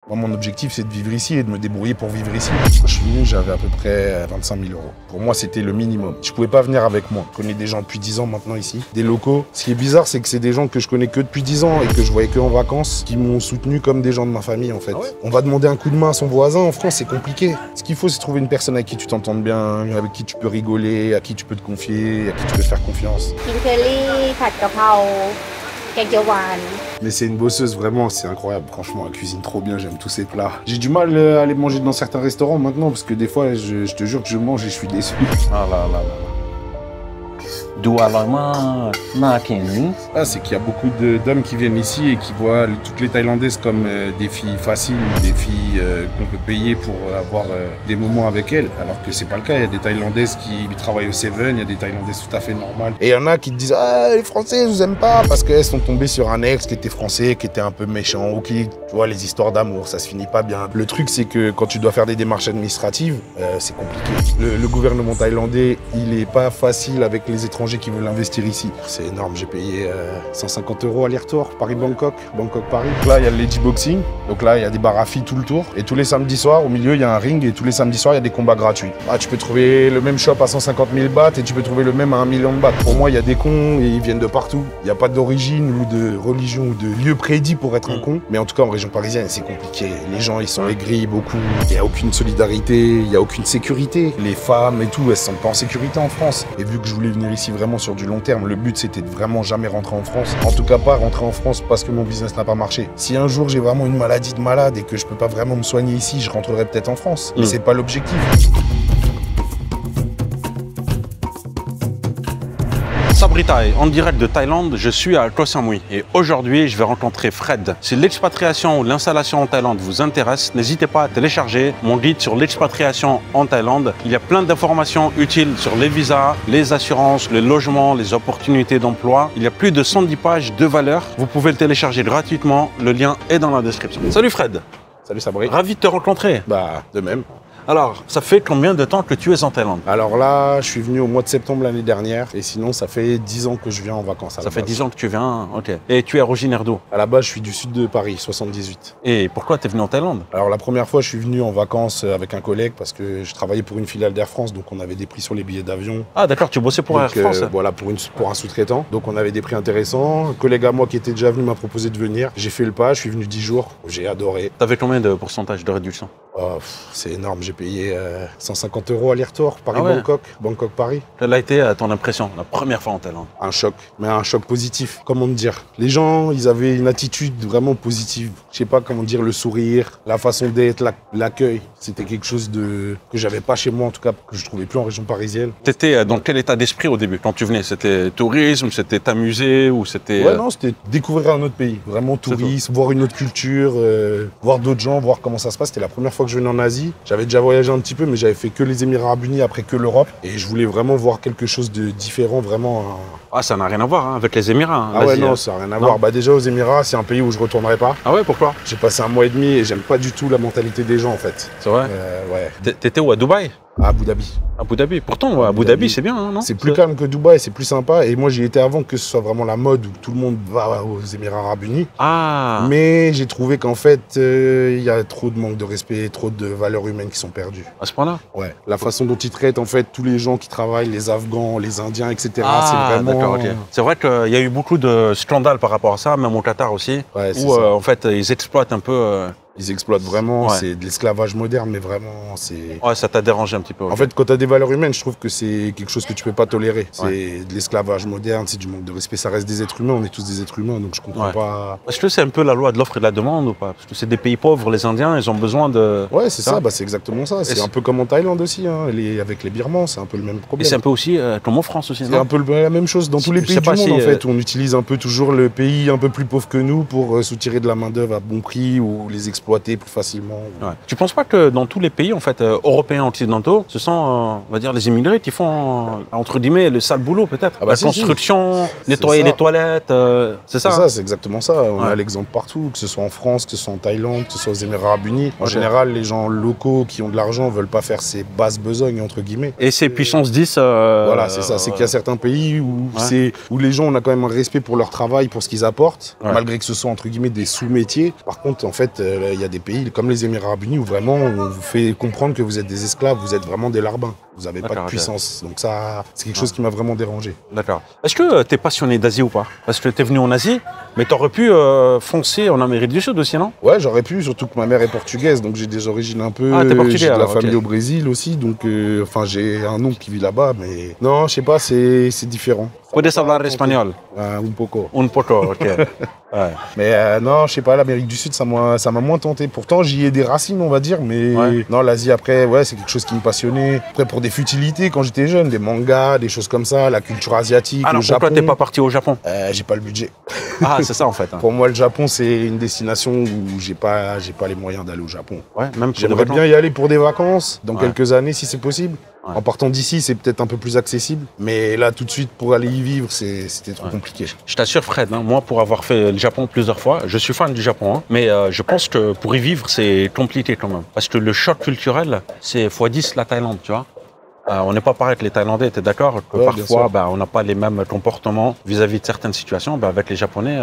Moi, mon objectif, c'est de vivre ici et de me débrouiller pour vivre ici. Quand je suis venu, j'avais à peu près 25 000 euros. Pour moi, c'était le minimum. Je pouvais pas venir avec moi. Je connais des gens depuis 10 ans maintenant ici, des locaux. Ce qui est bizarre, c'est que c'est des gens que je connais que depuis 10 ans et que je voyais que en vacances, qui m'ont soutenu comme des gens de ma famille, en fait. Ah ouais. On va demander un coup de main à son voisin. En France, c'est compliqué. Ce qu'il faut, c'est trouver une personne avec qui tu t'entendes bien, avec qui tu peux rigoler, à qui tu peux te confier, à qui tu peux faire confiance. Mais c'est une bosseuse, vraiment, c'est incroyable. Franchement, elle cuisine trop bien, j'aime tous ses plats. J'ai du mal à aller manger dans certains restaurants maintenant, parce que des fois, je te jure que je mange et je suis déçu. Ah là là là là. Ah, c'est qu'il y a beaucoup d'hommes qui viennent ici et qui voient toutes les Thaïlandaises comme des filles faciles, des filles qu'on peut payer pour avoir des moments avec elles, alors que c'est pas le cas. Il y a des Thaïlandaises qui travaillent au Seven, il y a des Thaïlandaises tout à fait normales. Et il y en a qui te disent « Ah, les Français, je vous aime pas !» parce qu'elles sont tombées sur un ex qui était français, qui était un peu méchant, ou qui, tu vois, les histoires d'amour, ça se finit pas bien. Le truc, c'est que quand tu dois faire des démarches administratives, c'est compliqué. Le gouvernement thaïlandais, il est pas facile avec les étrangers qui veulent investir ici. C'est énorme, j'ai payé 150 € aller-retour, Paris-Bangkok, Bangkok-Paris. Là, il y a le Lady Boxing, donc là, il y a des bars à filles tout le tour. Et tous les samedis soirs, au milieu, il y a un ring, et tous les samedis soirs, il y a des combats gratuits. Ah, tu peux trouver le même shop à 150 000 bahts, et tu peux trouver le même à 1 million de bahts. Pour moi, il y a des cons, et ils viennent de partout. Il n'y a pas d'origine, ou de religion, ou de lieu prédit pour être un con. Mais en tout cas, en région parisienne, c'est compliqué. Les gens, ils sont aigris beaucoup. Il n'y a aucune solidarité, il n'y a aucune sécurité. Les femmes et tout, elles se sentent pas en sécurité en France. Et vu que je voulais venir ici vraiment sur du long terme, le but c'était de vraiment jamais rentrer en France. En tout cas pas rentrer en France parce que mon business n'a pas marché. Si un jour j'ai vraiment une maladie de malade et que je peux pas vraiment me soigner ici, je rentrerai peut-être en France. Mais c'est pas l'objectif. Sabri Thai, en direct de Thaïlande, je suis à Koh Samui et aujourd'hui je vais rencontrer Fred. Si l'expatriation ou l'installation en Thaïlande vous intéresse, n'hésitez pas à télécharger mon guide sur l'expatriation en Thaïlande. Il y a plein d'informations utiles sur les visas, les assurances, le logement, les opportunités d'emploi. Il y a plus de 110 pages de valeur. Vous pouvez le télécharger gratuitement, le lien est dans la description. Salut Fred. Salut Sabri. Ravi de te rencontrer. Bah, de même. Alors, ça fait combien de temps que tu es en Thaïlande? Alors là, je suis venu au mois de septembre l'année dernière et sinon ça fait 10 ans que je viens en vacances. Ça fait 10 ans que tu viens, ok. Et tu es originaire d'où? À la base, je suis du sud de Paris, 78. Et pourquoi tu es venu en Thaïlande? Alors la première fois, je suis venu en vacances avec un collègue parce que je travaillais pour une filiale d'Air France, donc on avait des prix sur les billets d'avion. Ah d'accord, tu bossais pour Air France? Voilà, pour un sous-traitant. Donc on avait des prix intéressants. Un collègue à moi qui était déjà venu m'a proposé de venir. J'ai fait le pas, je suis venu 10 jours, j'ai adoré. T'avais combien de pourcentage de réduction? Oh, c'est énorme, j'ai payé 150 € aller-retour, Paris-Bangkok, Bangkok-Paris. Quelle a été ton impression la première fois en Thaïlande? Un choc, mais un choc positif, comment te dire. Les gens, ils avaient une attitude vraiment positive. Je sais pas comment dire, le sourire, la façon d'être, l'accueil. C'était quelque chose que j'avais pas chez moi, en tout cas, que je trouvais plus en région parisienne. T'étais dans quel état d'esprit au début, quand tu venais? C'était tourisme, c'était t'amuser ou c'était... Ouais, non, c'était découvrir un autre pays. Vraiment tourisme, voir une autre culture, voir d'autres gens, voir comment ça se passe. C'était la première fois que je venais en Asie. J'avais déjà voyagé un petit peu, mais j'avais fait que les Émirats Arabes Unis, après que l'Europe. Et je voulais vraiment voir quelque chose de différent, vraiment. Ah, ça n'a rien à voir hein, avec les Émirats. Hein, ah ouais, non, ça n'a rien à voir. Bah déjà, aux Émirats, c'est un pays où je retournerai pas. Ah ouais, pourquoi? J'ai passé 1 mois et demi et j'aime pas du tout la mentalité des gens, en fait. C'est vrai? Ouais. T'étais où, à Dubaï? À Abu Dhabi. Abu Dhabi. Pourtant, Abu Dhabi, c'est bien, hein, non? C'est plus calme que Dubaï, c'est plus sympa. Et moi, j'y étais avant que ce soit vraiment la mode où tout le monde va aux Émirats Arabes Unis. Ah. Mais j'ai trouvé qu'en fait, il y a trop de manque de respect, trop de valeurs humaines qui sont perdues. À ce point-là? Ouais. La façon dont ils traitent, en fait, tous les gens qui travaillent, les Afghans, les Indiens, etc. Ah, c'est vraiment... d'accord, ok. C'est vrai qu'il y a eu beaucoup de scandales par rapport à ça, même au Qatar aussi, ouais, où en fait, ils exploitent un peu... Ils exploitent vraiment, ouais. C'est de l'esclavage moderne, mais vraiment, c'est... Ouais, ça t'a dérangé un petit peu. En fait, quand tu as des valeurs humaines, je trouve que c'est quelque chose que tu peux pas tolérer. C'est ouais. de l'esclavage moderne, c'est du manque de respect. Ça reste des êtres humains, on est tous des êtres humains, donc je comprends ouais. pas... Est-ce que c'est un peu la loi de l'offre et de la demande ou pas? Parce que c'est des pays pauvres, les Indiens, ils ont besoin de... Ouais, c'est ça, bah, c'est exactement ça. C'est un peu comme en Thaïlande aussi, hein. Avec les Birmans, c'est un peu le même problème. Et c'est un peu aussi comme en France aussi, c'est un peu la même chose dans tous les pays du monde, en fait. On utilise un peu toujours le pays un peu plus pauvre que nous pour soutirer de la main-d'œuvre à bon prix ou les exploiter plus facilement. Ouais. Tu penses pas que dans tous les pays en fait européens occidentaux, ce sont on va dire, les immigrés qui font, entre guillemets, le sale boulot peut-être. Ah bah la si, construction, si. nettoyer les toilettes, c'est ça. C'est ça, c'est exactement ça. On a l'exemple partout, que ce soit en France, que ce soit en Thaïlande, que ce soit aux Émirats Arabes Unis. En général, les gens locaux qui ont de l'argent veulent pas faire ces basses besognes, entre guillemets. Et c'est puissance 10. Voilà, c'est ça. C'est qu'il y a certains pays où les gens, on a quand même un respect pour leur travail, pour ce qu'ils apportent, malgré que ce soit, entre guillemets, des sous-métiers. Par contre, en fait, il y a des pays comme les Émirats Arabes Unis où vraiment on vous fait comprendre que vous êtes des esclaves, vous êtes vraiment des larbins. Vous n'avez pas de puissance. Donc ça, c'est quelque chose qui m'a vraiment dérangé. D'accord. Est-ce que tu es passionné d'Asie ou pas? Parce que tu es venu en Asie, mais tu aurais pu foncer en Amérique du Sud aussi, non? Ouais, j'aurais pu, surtout que ma mère est portugaise, donc j'ai des origines un peu... Ah, t'es portugais, j'ai de la famille au Brésil aussi, donc enfin j'ai un oncle qui vit là-bas, mais non, je sais pas, c'est différent. Puedes hablar espagnol? Un poco. Un poco, ok. Ouais. Mais non, je sais pas, l'Amérique du Sud, ça m'a moins tenté. Pourtant, j'y ai des racines, on va dire, mais non, l'Asie, après, c'est quelque chose qui me passionnait. Après, pour des futilités, quand j'étais jeune, des mangas, des choses comme ça, la culture asiatique, le Japon. Pourquoi t'es pas parti au Japon? J'ai pas le budget. Ah, c'est ça, en fait. Pour moi, le Japon, c'est une destination où j'ai pas les moyens d'aller au Japon. Ouais, même j'aimerais bien y aller pour des vacances, dans quelques années, si c'est possible. En partant d'ici, c'est peut-être un peu plus accessible. Mais là, tout de suite, pour aller y vivre, c'était trop compliqué. Je t'assure, Fred, moi, pour avoir fait le Japon plusieurs fois, je suis fan du Japon. Mais je pense que pour y vivre, c'est compliqué quand même. Parce que le choc culturel, c'est x10 la Thaïlande, tu vois. On n'est pas pareil que les Thaïlandais, tu es d'accord que parfois, on n'a pas les mêmes comportements vis-à-vis de certaines situations. Avec les Japonais,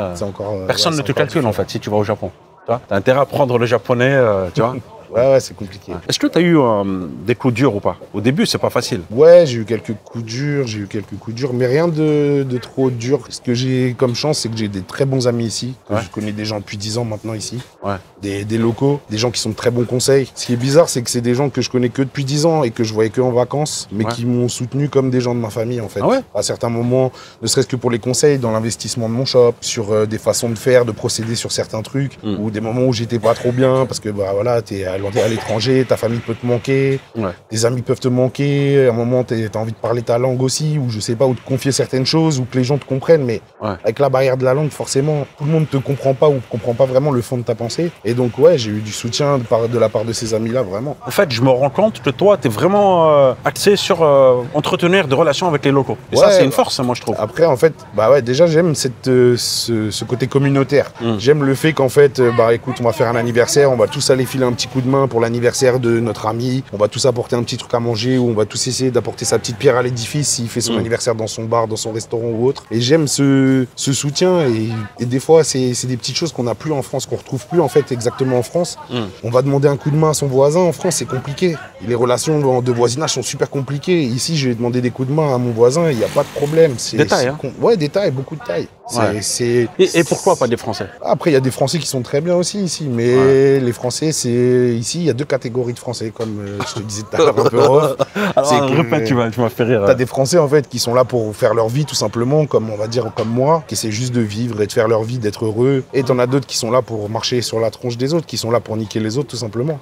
personne ne te calcule, en fait, si tu vas au Japon. Tu as intérêt à prendre le japonais, tu vois. Ouais, c'est compliqué. Est-ce que tu as eu des coups durs ou pas? Au début, c'est pas facile. Ouais, j'ai eu quelques coups durs, mais rien de trop dur. Ce que j'ai comme chance, c'est que j'ai des très bons amis ici. Je connais des gens depuis 10 ans maintenant ici. Des locaux, des gens qui sont de très bons conseils. Ce qui est bizarre, c'est que c'est des gens que je connais que depuis 10 ans et que je voyais que en vacances, mais qui m'ont soutenu comme des gens de ma famille, en fait. À certains moments, ne serait-ce que pour les conseils dans l'investissement de mon shop, sur des façons de faire, de procéder sur certains trucs, ou des moments où j'étais pas trop bien, parce que voilà, t'es à l'étranger, ta famille peut te manquer, tes amis peuvent te manquer, à un moment t'as envie de parler ta langue aussi, ou je sais pas, ou de confier certaines choses, ou que les gens te comprennent, mais avec la barrière de la langue, forcément, tout le monde te comprend pas ou comprend pas vraiment le fond de ta pensée. Et donc j'ai eu du soutien de la part de ces amis-là, vraiment. En fait, je me rends compte que toi, t'es vraiment axé sur entretenir des relations avec les locaux. Et ça, c'est une force, moi, je trouve. Après, en fait, déjà, j'aime ce côté communautaire. J'aime le fait qu'en fait, écoute, on va faire un anniversaire, on va tous aller filer un petit coup de main pour l'anniversaire de notre ami, on va tous apporter un petit truc à manger, ou on va tous essayer d'apporter sa petite pierre à l'édifice s'il fait son anniversaire dans son bar, dans son restaurant ou autre. Et j'aime ce soutien, et des fois, c'est des petites choses qu'on n'a plus en France, qu'on retrouve plus en fait exactement en France. On va demander un coup de main à son voisin, en France, c'est compliqué. Les relations de voisinage sont super compliquées. Ici, je vais demander des coups de main à mon voisin, il n'y a pas de problème. Des tailles, hein. Ouais, des tailles, beaucoup de tailles. Et pourquoi pas des Français? Après, il y a des Français qui sont très bien aussi ici, mais les Français, ici, il y a deux catégories de Français, comme je te disais tout à l'heure un peu off. Alors, répète, tu m'as fait rire. T'as des Français, en fait, qui sont là pour faire leur vie, tout simplement, comme on va dire, comme moi, qui essaient juste de vivre et de faire leur vie, d'être heureux. Et t'en as d'autres qui sont là pour marcher sur la tronche des autres, qui sont là pour niquer les autres, tout simplement.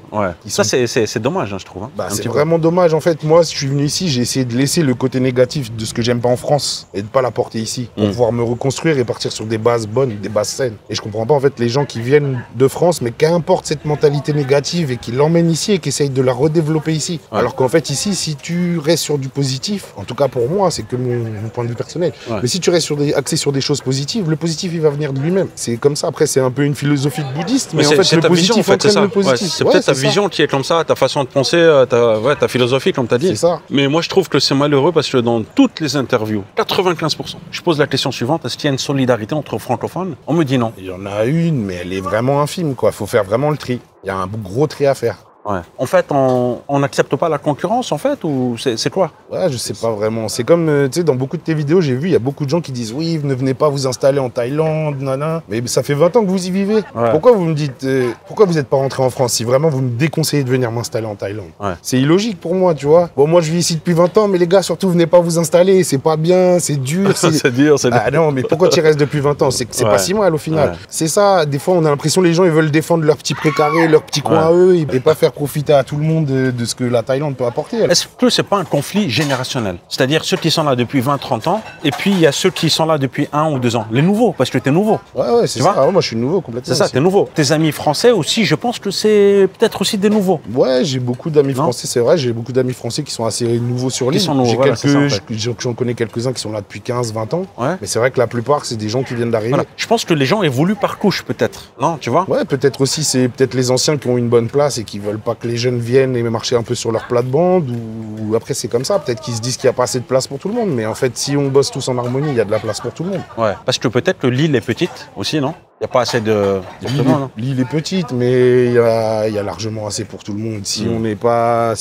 Ça, c'est dommage, hein, je trouve. Hein, c'est vraiment dommage, en fait. Moi, si je suis venu ici, j'ai essayé de laisser le côté négatif de ce que j'aime pas en France et de pas l'apporter ici, pour pouvoir me reconstruire et partir sur des bases bonnes, des bases saines. Et je comprends pas, en fait, les gens qui viennent de France, mais qu'importe cette mentalité négative et qui l'emmènent ici et qui essayent de la redévelopper ici. Alors qu'en fait, ici, si tu restes sur du positif, en tout cas pour moi, c'est que mon point de vue personnel, mais si tu restes axé sur des choses positives, le positif, il va venir de lui-même. C'est comme ça. Après, c'est un peu une philosophie de bouddhiste, mais en fait, le positif entraîne le positif. C'est peut-être ta vision qui est comme ça, ta façon de penser, ta philosophie, comme tu as dit. C'est ça. Mais moi, je trouve que c'est malheureux parce que dans toutes les interviews, 95%, je pose la question suivante, est-ce qu'il y a une solidarité entre francophones? On me dit non. Il y en a une, mais elle est vraiment infime, quoi. Faut faire vraiment le tri. Il y a un gros tri à faire. En fait, on n'accepte pas la concurrence, en fait, ou c'est quoi? Je sais pas vraiment. C'est comme, tu sais, dans beaucoup de tes vidéos, j'ai vu, il y a beaucoup de gens qui disent « Oui, ne venez pas vous installer en Thaïlande, nana. » Mais ça fait 20 ans que vous y vivez. Pourquoi vous me dites, pourquoi vous n'êtes pas rentré en France si vraiment vous me déconseillez de venir m'installer en Thaïlande? C'est illogique pour moi, tu vois. Bon, moi, je vis ici depuis 20 ans, mais les gars, surtout, venez pas vous installer. C'est pas bien, c'est dur. C'est dur, c'est dur. Ah non, mais pourquoi tu restes depuis 20 ans? C'est pas si mal, au final. C'est ça, des fois, on a l'impression que les gens, ils veulent défendre leur petit précaré, leur petit coin à eux, et pas faire profiter à tout le monde de ce que la Thaïlande peut apporter. Est-ce que c'est pas un conflit générationnel? C'est-à-dire ceux qui sont là depuis 20-30 ans, et puis il y a ceux qui sont là depuis 1 ou 2 ans. Les nouveaux, parce que t'es nouveau. Ouais, c'est ça. Moi, je suis nouveau complètement. C'est ça, t'es nouveau. Tes amis français aussi, je pense que c'est peut-être aussi des nouveaux. Ouais, j'ai beaucoup d'amis français, c'est vrai. J'ai beaucoup d'amis français qui sont assez nouveaux sur l'île. J'en connais quelques-uns qui sont là depuis 15-20 ans. Ouais. Mais c'est vrai que la plupart, c'est des gens qui viennent d'arriver. Voilà. Je pense que les gens évoluent par couche, peut-être. Non, tu vois? Ouais, peut-être aussi, c'est peut-être les anciens qui ont une bonne place et qui veulent pas que les jeunes viennent et marcher un peu sur leur plate-bande. Ou après, c'est comme ça. Peut-être qu'ils se disent qu'il n'y a pas assez de place pour tout le monde. Mais en fait, si on bosse tous en harmonie, il y a de la place pour tout le monde. Ouais, parce que peut-être que l'île est petite aussi, non? Il n'y a pas assez de... L'île est petite, mais il y a largement assez pour tout le monde. Si on n'est pas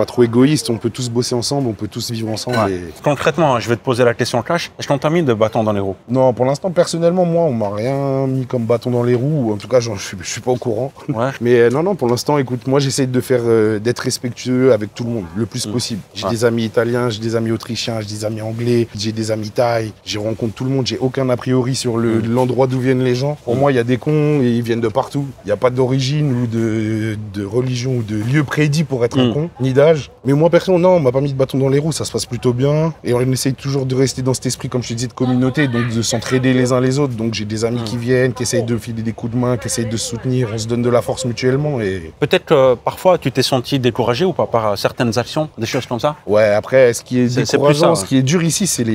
trop égoïste, on peut tous bosser ensemble, on peut tous vivre ensemble. Ouais. Concrètement, je vais te poser la question cash. Est-ce qu'on t'a mis de bâton dans les roues? Non, pour l'instant, personnellement, moi, on m'a rien mis comme bâton dans les roues. En tout cas, je suis pas au courant. Ouais. Mais non, pour l'instant, écoute, moi, j'essaie d'être respectueux avec tout le monde, le plus possible. J'ai des amis italiens, j'ai des amis autrichiens, j'ai des amis anglais, j'ai des amis thaïs. Je rencontre tout le monde. J'ai aucun a priori sur l'endroit d'où viennent les gens. Pour moi, il y a des cons et ils viennent de partout. Il n'y a pas d'origine ou de religion ou de lieu prédit pour être un con, ni d'âge. Mais moi, personnellement, non, on m'a pas mis de bâton dans les roues, ça se passe plutôt bien. Et on essaye toujours de rester dans cet esprit, comme je te disais, de communauté, donc de s'entraider les uns les autres. Donc j'ai des amis qui viennent, qui essayent de filer des coups de main, qui essayent de se soutenir, on se donne de la force mutuellement. Et... Peut-être que parfois tu t'es senti découragé ou pas par certaines actions, des choses comme ça? Ouais, après, ce qui est décourageant, ce qui est dur ici, c'est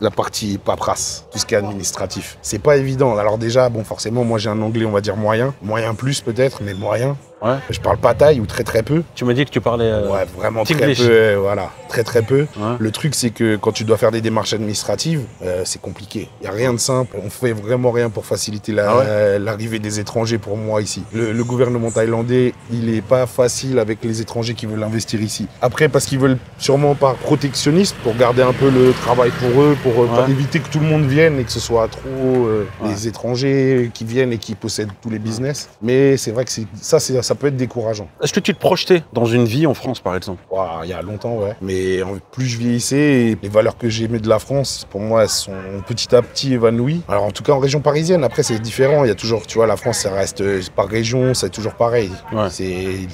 la partie paperasse, tout ce qui est administratif. C'est pas évident. Alors déjà, bon, forcément, moi j'ai un anglais, on va dire moyen plus peut-être, mais moyen. Ouais. Je parle pas thaï ou très peu. Tu m'as dit que tu parlais ouais, vraiment très peu, voilà, très peu. Ouais. Le truc c'est que quand tu dois faire des démarches administratives, c'est compliqué. Il y a rien de simple, on fait vraiment rien pour faciliter l'arrivée des étrangers pour moi ici. Le gouvernement thaïlandais, il est pas facile avec les étrangers qui veulent investir ici. Après parce qu'ils veulent sûrement par protectionnisme pour garder un peu le travail pour eux, pour éviter que tout le monde vienne et que ce soit trop les étrangers qui viennent et qui possèdent tous les business. Mais c'est vrai que ça peut être décourageant. Est-ce que tu te projetais dans une vie en France, par exemple? Il y a longtemps, ouais. Mais plus je vieillissais, les valeurs que j'aimais de la France, pour moi, elles sont petit à petit évanouies. Alors, en tout cas, en région parisienne, après, c'est différent. Il y a toujours, tu vois, la France, ça reste par région, c'est toujours pareil. Ouais.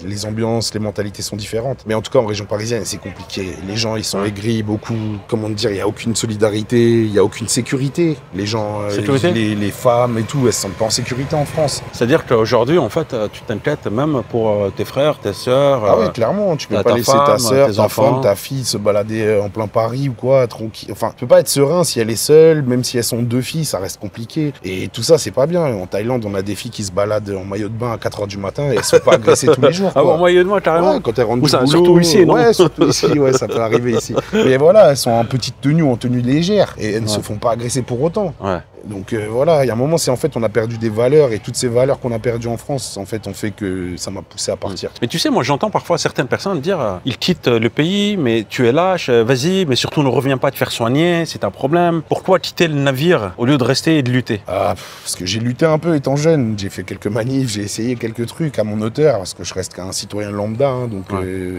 Les ambiances, les mentalités sont différentes. Mais en tout cas, en région parisienne, c'est compliqué. Les gens, ils sont aigris, beaucoup. Comment dire, il n'y a aucune solidarité, il n'y a aucune sécurité. Les gens, les femmes et tout, elles se sentent pas en sécurité en France. C'est-à-dire qu'aujourd'hui, en fait, tu t'inquiètes même pour tes frères, tes sœurs. Ah oui, clairement, tu peux pas laisser ta sœur, ta femme, ta fille se balader en plein Paris ou quoi, tranquille. Enfin, tu peux pas être serein si elle est seule, même si elles sont 2 filles, ça reste compliqué. Et tout ça, c'est pas bien. En Thaïlande, on a des filles qui se baladent en maillot de bain à 4h du matin et elles sont pas agressées tous les jours. Ah bon, en maillot de bain, carrément? Ouais, quand elles rentrent du boulot. Surtout ici, non? Ouais, surtout ici, ouais, ça peut arriver ici. Mais voilà, elles sont en petite tenue ou en tenue légère et elles ne se font pas agresser pour autant. Ouais. Donc voilà, il y a un moment, c'est en fait, on a perdu des valeurs et toutes ces valeurs qu'on a perdues en France, en fait, ont fait que ça m'a poussé à partir. Mais tu sais, moi, j'entends parfois certaines personnes dire ils quittent le pays, mais tu es lâche, vas-y, mais surtout ne reviens pas te faire soigner, c'est un problème. Pourquoi quitter le navire au lieu de rester et de lutter? Parce que j'ai lutté un peu étant jeune, j'ai fait quelques manifs, j'ai essayé quelques trucs à mon hauteur, parce que je reste qu'un citoyen lambda. Hein, donc,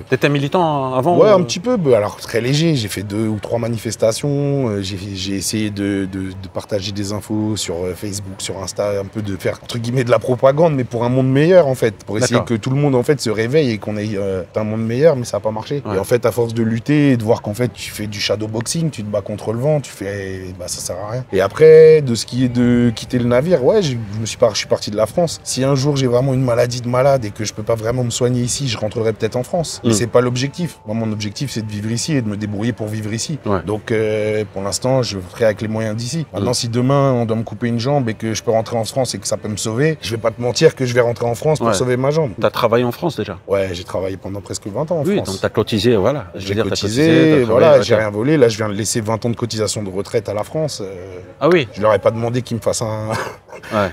T'étais militant avant? Ouais, un petit peu, alors très léger, j'ai fait 2 ou 3 manifestations, j'ai essayé de partager des infos sur Facebook, sur Insta, un peu de faire entre guillemets de la propagande, mais pour un monde meilleur en fait, pour essayer que tout le monde en fait se réveille et qu'on ait un monde meilleur, mais ça n'a pas marché. Ouais. Et en fait, à force de lutter et de voir qu'en fait tu fais du shadowboxing, tu te bats contre le vent, ça sert à rien. Et après, de ce qui est de quitter le navire, ouais, je suis parti de la France. Si un jour j'ai vraiment une maladie de malade et que je peux pas vraiment me soigner ici, je rentrerai peut-être en France. Mais c'est pas l'objectif. Moi, mon objectif c'est de vivre ici et de me débrouiller pour vivre ici. Ouais. Donc pour l'instant, je ferai avec les moyens d'ici. Maintenant, si demain on doit me couper une jambe et que je peux rentrer en France et que ça peut me sauver, je vais pas te mentir que je vais rentrer en France pour sauver ma jambe. T'as travaillé en France déjà? Ouais, j'ai travaillé pendant presque 20 ans en France. Oui, donc t'as cotisé, voilà. J'ai cotisé, voilà, j'ai rien volé. Là, je viens de laisser 20 ans de cotisation de retraite à la France. Ah oui? Je leur ai pas demandé qu'ils me fassent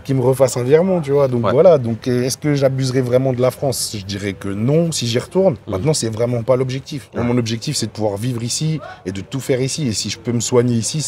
qu'ils me refassent un virement, tu vois. Donc voilà, donc est-ce que j'abuserai vraiment de la France? Je dirais que non, si j'y retourne. Maintenant, c'est vraiment pas l'objectif. Moi, mon objectif, c'est de pouvoir vivre ici et de tout faire ici. Et si je peux me soigner ici,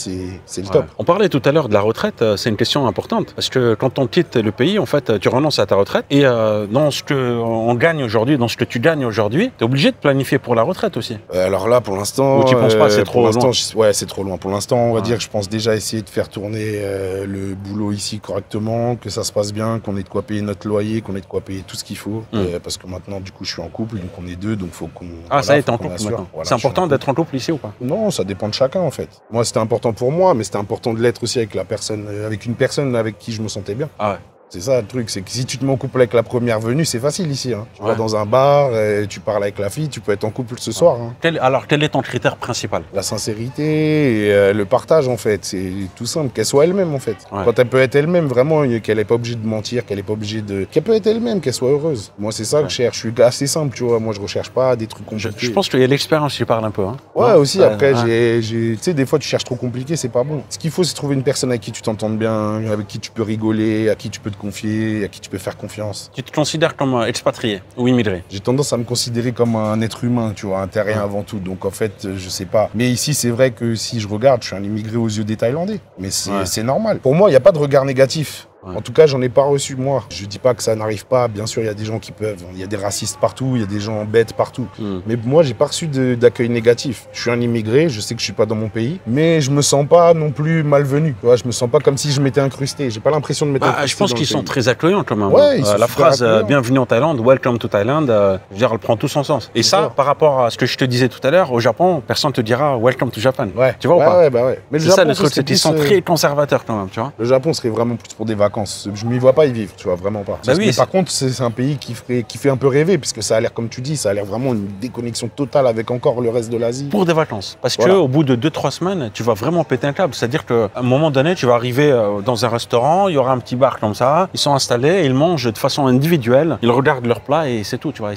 c'est le top. On parlait tout à l'heure de la retraite, c'est une question importante. Parce que quand on quitte le pays, en fait, tu renonces à ta retraite. Et dans ce qu'on gagne aujourd'hui, dans ce que tu gagnes aujourd'hui, tu es obligé de planifier pour la retraite aussi. Alors là, pour l'instant... Ou tu penses pas, c'est trop loin? Ouais, c'est trop loin. Pour l'instant, on va dire que je pense déjà essayer de faire tourner le boulot ici correctement, que ça se passe bien, qu'on ait de quoi payer notre loyer, qu'on ait de quoi payer tout ce qu'il faut. Parce que maintenant, du coup, je suis en couple, donc on est deux, donc faut qu'on... Ah, ça y est, t'es en couple maintenant. Voilà, c'est important d'être en couple ici ou pas? Non, ça dépend de chacun en fait. Moi, c'était important pour moi, mais c'était important de l'être aussi avec la personne, avec une personne avec qui je me sentais bien. Ah ouais. C'est ça le truc, c'est que si tu te mets en couple avec la première venue, c'est facile ici. Hein. Tu vas dans un bar, tu parles avec la fille, tu peux être en couple ce soir. Hein. Alors, quel est ton critère principal? La sincérité et le partage en fait. C'est tout simple, qu'elle soit elle-même en fait. Ouais. Quand elle peut être elle-même, vraiment, qu'elle n'est pas obligée de mentir, qu'elle n'est pas obligée de... Qu'elle peut être elle-même, qu'elle soit heureuse. Moi, c'est ça que je cherche. Je suis assez simple, tu vois. Moi, je recherche pas des trucs compliqués. Je pense qu'il y a l'expérience qui parle un peu. Hein. Ouais, aussi, après, tu sais, des fois, tu cherches trop compliqué, c'est pas bon. Ce qu'il faut, c'est trouver une personne avec qui tu t'entendes bien, avec qui tu peux rigoler, à qui tu peux te confier, à qui tu peux faire confiance. Tu te considères comme expatrié ou immigré? J'ai tendance à me considérer comme un être humain, tu vois, un terrien avant tout. Donc en fait, je sais pas. Mais ici, c'est vrai que si je regarde, je suis un immigré aux yeux des Thaïlandais. Mais c'est normal. Pour moi, il n'y a pas de regard négatif. Ouais. En tout cas, j'en ai pas reçu, moi. Je dis pas que ça n'arrive pas. Bien sûr, il y a des gens qui peuvent. Il y a des racistes partout, il y a des gens bêtes partout. Mais moi, j'ai pas reçu d'accueil négatif. Je suis un immigré, je sais que je suis pas dans mon pays, mais je me sens pas non plus malvenu. Tu vois, je me sens pas comme si je m'étais incrusté. J'ai pas l'impression de m'être incrusté. Je pense qu'ils sont très accueillants quand même. Ouais, la phrase bienvenue en Thaïlande, welcome to Thailand, je veux dire, elle prend tout son sens. Et ça, par rapport à ce que je te disais tout à l'heure, au Japon, personne te dira welcome to Japan. Ouais. Tu vois ou pas? Ouais, bah ouais. Mais c'est ça le truc, c'est qu'ils sont très conservateurs quand même, tu vois. Le Japon serait vraiment plus pour des vacances. Je m'y vois pas y vivre, tu vois, vraiment pas. Bah oui, mais par contre, c'est un pays qui fait un peu rêver, puisque ça a l'air, comme tu dis, ça a l'air vraiment une déconnexion totale avec encore le reste de l'Asie. Pour des vacances. Parce qu'au bout de 2-3 semaines, tu vas vraiment péter un câble. C'est-à-dire qu'à un moment donné, tu vas arriver dans un restaurant, il y aura un petit bar comme ça, ils sont installés, ils mangent de façon individuelle, ils regardent leur plat et c'est tout, tu vois.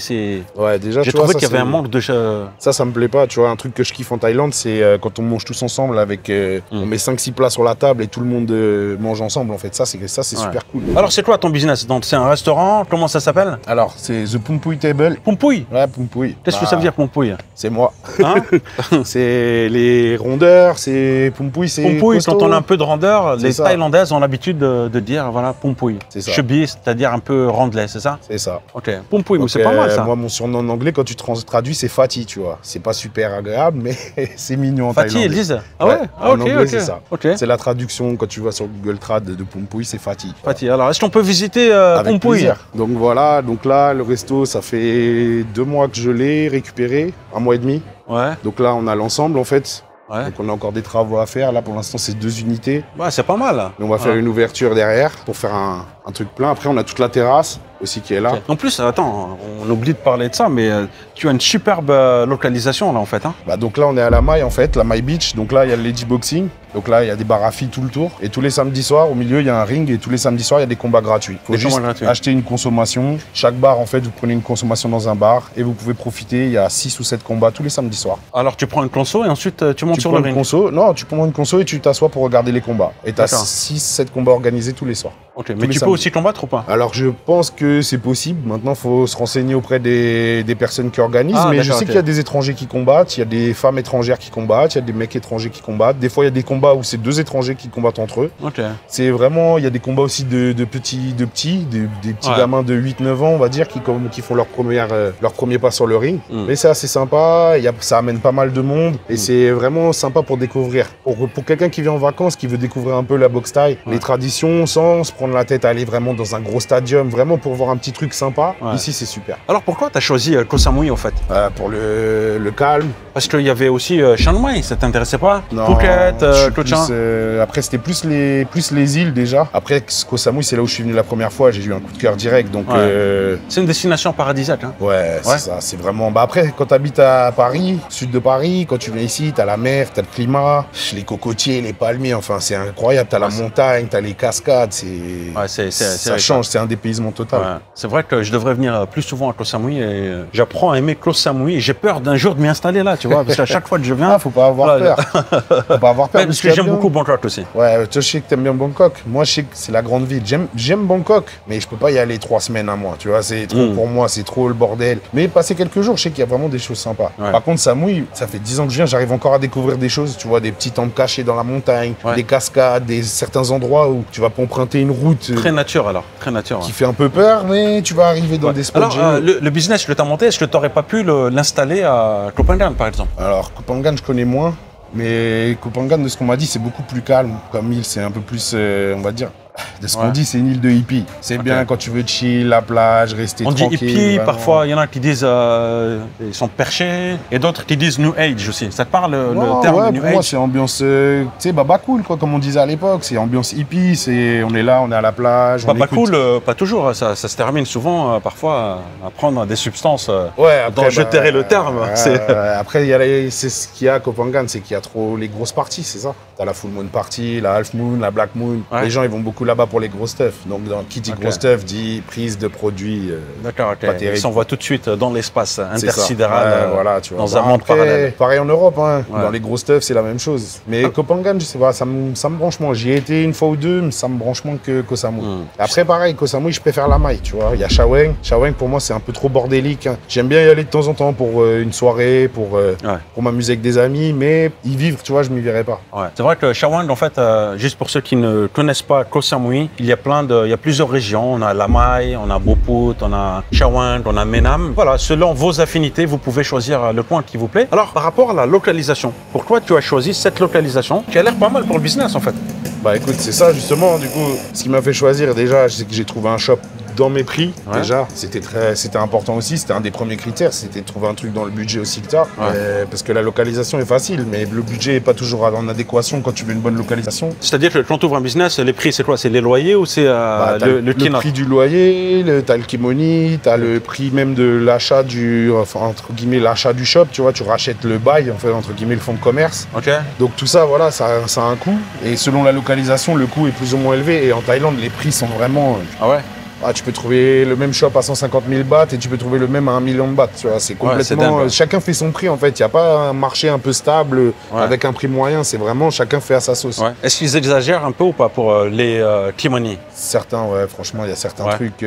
Ouais, déjà, j'ai trouvé qu'il y avait un manque de... Ça me plaît pas, tu vois. Un truc que je kiffe en Thaïlande, c'est quand on mange tous ensemble avec... on met 5-6 plats sur la table et tout le monde mange ensemble, en fait. Ça, c'est super cool. Alors, c'est quoi ton business? Donc, c'est un restaurant, comment ça s'appelle? Alors, c'est The Pumpuy Table. Pumpuy? Ouais, Pumpuy. Qu'est-ce que ça veut dire, Pumpuy? C'est moi. Hein? C'est les rondeurs, c'est Pumpuy, c'est Pumpuy, costaud. quand on a un peu de rondeur, les Thaïlandaises ont l'habitude de dire, voilà, Pumpuy. C'est ça. Chubby, c'est-à-dire un peu rondelet, c'est ça? C'est ça. Ok. Pumpuy, c'est pas mal, ça. Moi, mon surnom en anglais, quand tu traduis, c'est Fatih, tu vois. C'est pas super agréable, mais c'est mignon en Fatih, thaïlandais. ils disent? Ah ouais? En anglais, c'est ça. Okay. C'est la traduction, quand tu vas sur Google Trad de Pumpuy, c'est Fatih. Fatih, alors, est-ce qu'on peut visiter Avec Pumpuy? plaisir. Donc voilà, donc là, le resto, ça fait 2 mois que je l'ai récupéré, 1 mois et demi. Ouais. Donc là, on a l'ensemble, en fait. Ouais. Donc on a encore des travaux à faire. Là, pour l'instant, c'est 2 unités. Ouais, c'est pas mal. Mais on va faire une ouverture derrière pour faire un truc plein. Après, on a toute la terrasse aussi qui est là. En plus, attends, on oublie de parler de ça, mais tu as une superbe localisation là en fait. Hein. Bah, donc là, on est à la Maille en fait, la Maille Beach. Donc là, il y a le Lady Boxing. Donc là, il y a des bars à filles tout le tour. Et tous les samedis soirs, au milieu, il y a un ring. Et tous les samedis soirs, il y a des combats gratuits. Il faut juste acheter une consommation. Chaque bar, en fait, vous prenez une consommation dans un bar et vous pouvez profiter. Il y a 6 ou 7 combats tous les samedis soirs. Alors tu prends une conso et ensuite tu montes sur le ring. Non, tu prends une conso et tu t'assois pour regarder les combats. Et tu as 6-7 combats organisés tous les soirs. Ok, mais tu peux aussi combattre ou pas? Alors je pense que c'est possible. Maintenant, il faut se renseigner auprès des personnes qui organisent. Mais je sais qu'il y a des étrangers qui combattent, il y a des femmes étrangères qui combattent, il y a des mecs étrangers qui combattent. Des fois, il y a des combats où c'est 2 étrangers qui combattent entre eux. Okay. C'est vraiment, il y a des combats aussi des petits gamins de 8-9 ans, on va dire, qui font leur premier pas sur le ring. Mais c'est assez sympa, ça amène pas mal de monde et c'est vraiment sympa pour découvrir. Pour quelqu'un qui vient en vacances, qui veut découvrir un peu la boxe thaï, les traditions, sans se prendre la tête à aller vraiment dans un gros stadium, vraiment pour voir un petit truc sympa. Ici, c'est super. Alors pourquoi tu as choisi Koh Samui en fait? Pour le calme. Parce qu'il y avait aussi Chiang Mai, ça t'intéressait pas? Non, Phuket, Koh Chang. Après, c'était plus les îles déjà. Après, Koh Samui, c'est là où je suis venu la première fois. J'ai eu un coup de cœur direct. Donc, c'est une destination paradisiaque. Hein. Ouais, c'est ça. C'est vraiment. Bah après, quand tu habites à Paris, sud de Paris, quand tu viens ici, tu as la mer, tu as le climat, les cocotiers, les palmiers. Enfin, c'est incroyable. Tu as la montagne, tu as les cascades. ça change, c'est un dépaysement total. Ouais. C'est vrai que je devrais venir plus souvent à Koh Samui et j'apprends à aimer Koh Samui. J'ai peur d'un jour de m'y installer là, tu vois, parce qu'à chaque fois que je viens... faut pas avoir peur. Faut pas avoir peur. Parce que j'aime beaucoup Bangkok aussi. Ouais, tu sais que t'aimes bien Bangkok. Moi, je sais que c'est la grande ville. J'aime Bangkok, mais je peux pas y aller 3 semaines, un mois, tu vois, c'est trop pour moi, c'est trop le bordel. Mais passer quelques jours, je sais qu'il y a vraiment des choses sympas. Ouais. Par contre, Samui, ça fait 10 ans que je viens, j'arrive encore à découvrir des choses, tu vois, des petits temples cachés dans la montagne, des cascades, certains endroits où tu vas emprunter une route. Très nature alors, très nature. Qui fait un peu peur, mais tu vas arriver dans des spots. Alors, le business que tu as monté, est-ce que tu n'aurais pas pu l'installer à Koh Phangan par exemple? Alors, Koh Phangan, je connais moins, mais Koh Phangan, de ce qu'on m'a dit, c'est beaucoup plus calme. Comme île, c'est un peu plus, on va dire, de ce qu'on dit, c'est une île de hippies. C'est bien quand tu veux chill, la plage, rester tranquille. On dit hippie, vraiment. Parfois, il y en a qui disent ils sont perchés, et d'autres qui disent New Age aussi. Ça te parle le terme New pour Age? Moi, c'est ambiance, tu sais, baba cool, quoi, comme on disait à l'époque. C'est ambiance hippie, on est là, on est à la plage. Baba cool, pas toujours. Ça se termine souvent, parfois, à prendre des substances après, dont je tairai le terme. Après, c'est ce qu'il y a à Koh Phangan, c'est qu'il y a trop les grosses parties, c'est ça. T'as la full moon party, la half moon, la black moon. Les gens, ils vont beaucoup là-bas pour les gros stuff. Donc, qui dit gros stuff dit prise de produits. D'accord, ok. Ils s'envoient tout de suite dans l'espace intersidéral, voilà, tu vois. Dans un monde parallèle. Pareil en Europe, hein. Dans les gros stuff, c'est la même chose. Mais Koh Phangan, je sais pas, ça me branche moins. J'y ai été une fois ou deux, mais ça me branche moins que Koh Samui. Après, pareil, Koh Samui, je préfère la maille, tu vois. Il y a Chaweng. Chaweng, pour moi, c'est un peu trop bordélique. Hein. J'aime bien y aller de temps en temps pour une soirée, pour m'amuser avec des amis, mais y vivre, tu vois, je m'y verrais pas. Ouais. C'est vrai que Chaweng, en fait, juste pour ceux qui ne connaissent pas Koh Samui, il y a plusieurs régions. On a Lamai, on a Boput, on a Chaweng, on a Menam. Voilà, selon vos affinités, vous pouvez choisir le coin qui vous plaît. Alors, par rapport à la localisation, pourquoi tu as choisi cette localisation qui a l'air pas mal pour le business, en fait? Bah écoute, c'est ça justement, du coup, ce qui m'a fait choisir déjà, c'est que j'ai trouvé un shop dans mes prix, déjà, c'était important aussi, c'était un des premiers critères, c'était de trouver un truc dans le budget aussi que ça, parce que la localisation est facile, mais le budget n'est pas toujours en adéquation quand tu veux une bonne localisation. C'est-à-dire que quand tu ouvres un business, les prix, c'est quoi? C'est les loyers ou c'est le prix du loyer, t'as le kimoni, t'as le prix même de l'achat entre guillemets, l'achat du shop, tu vois, tu rachètes le bail, en fait, entre guillemets, le fonds de commerce. Donc tout ça, voilà, ça a un coût, et selon la localisation, le coût est plus ou moins élevé, et en Thaïlande, les prix sont vraiment... tu peux trouver le même shop à 150 000 bahts et tu peux trouver le même à 1 million de bahts. Tu vois, c'est complètement. Chacun fait son prix en fait. Il n'y a pas un marché un peu stable avec un prix moyen. C'est vraiment chacun fait à sa sauce. Est-ce qu'ils exagèrent un peu ou pas pour les kimonis? Certains, franchement, il y a certains trucs.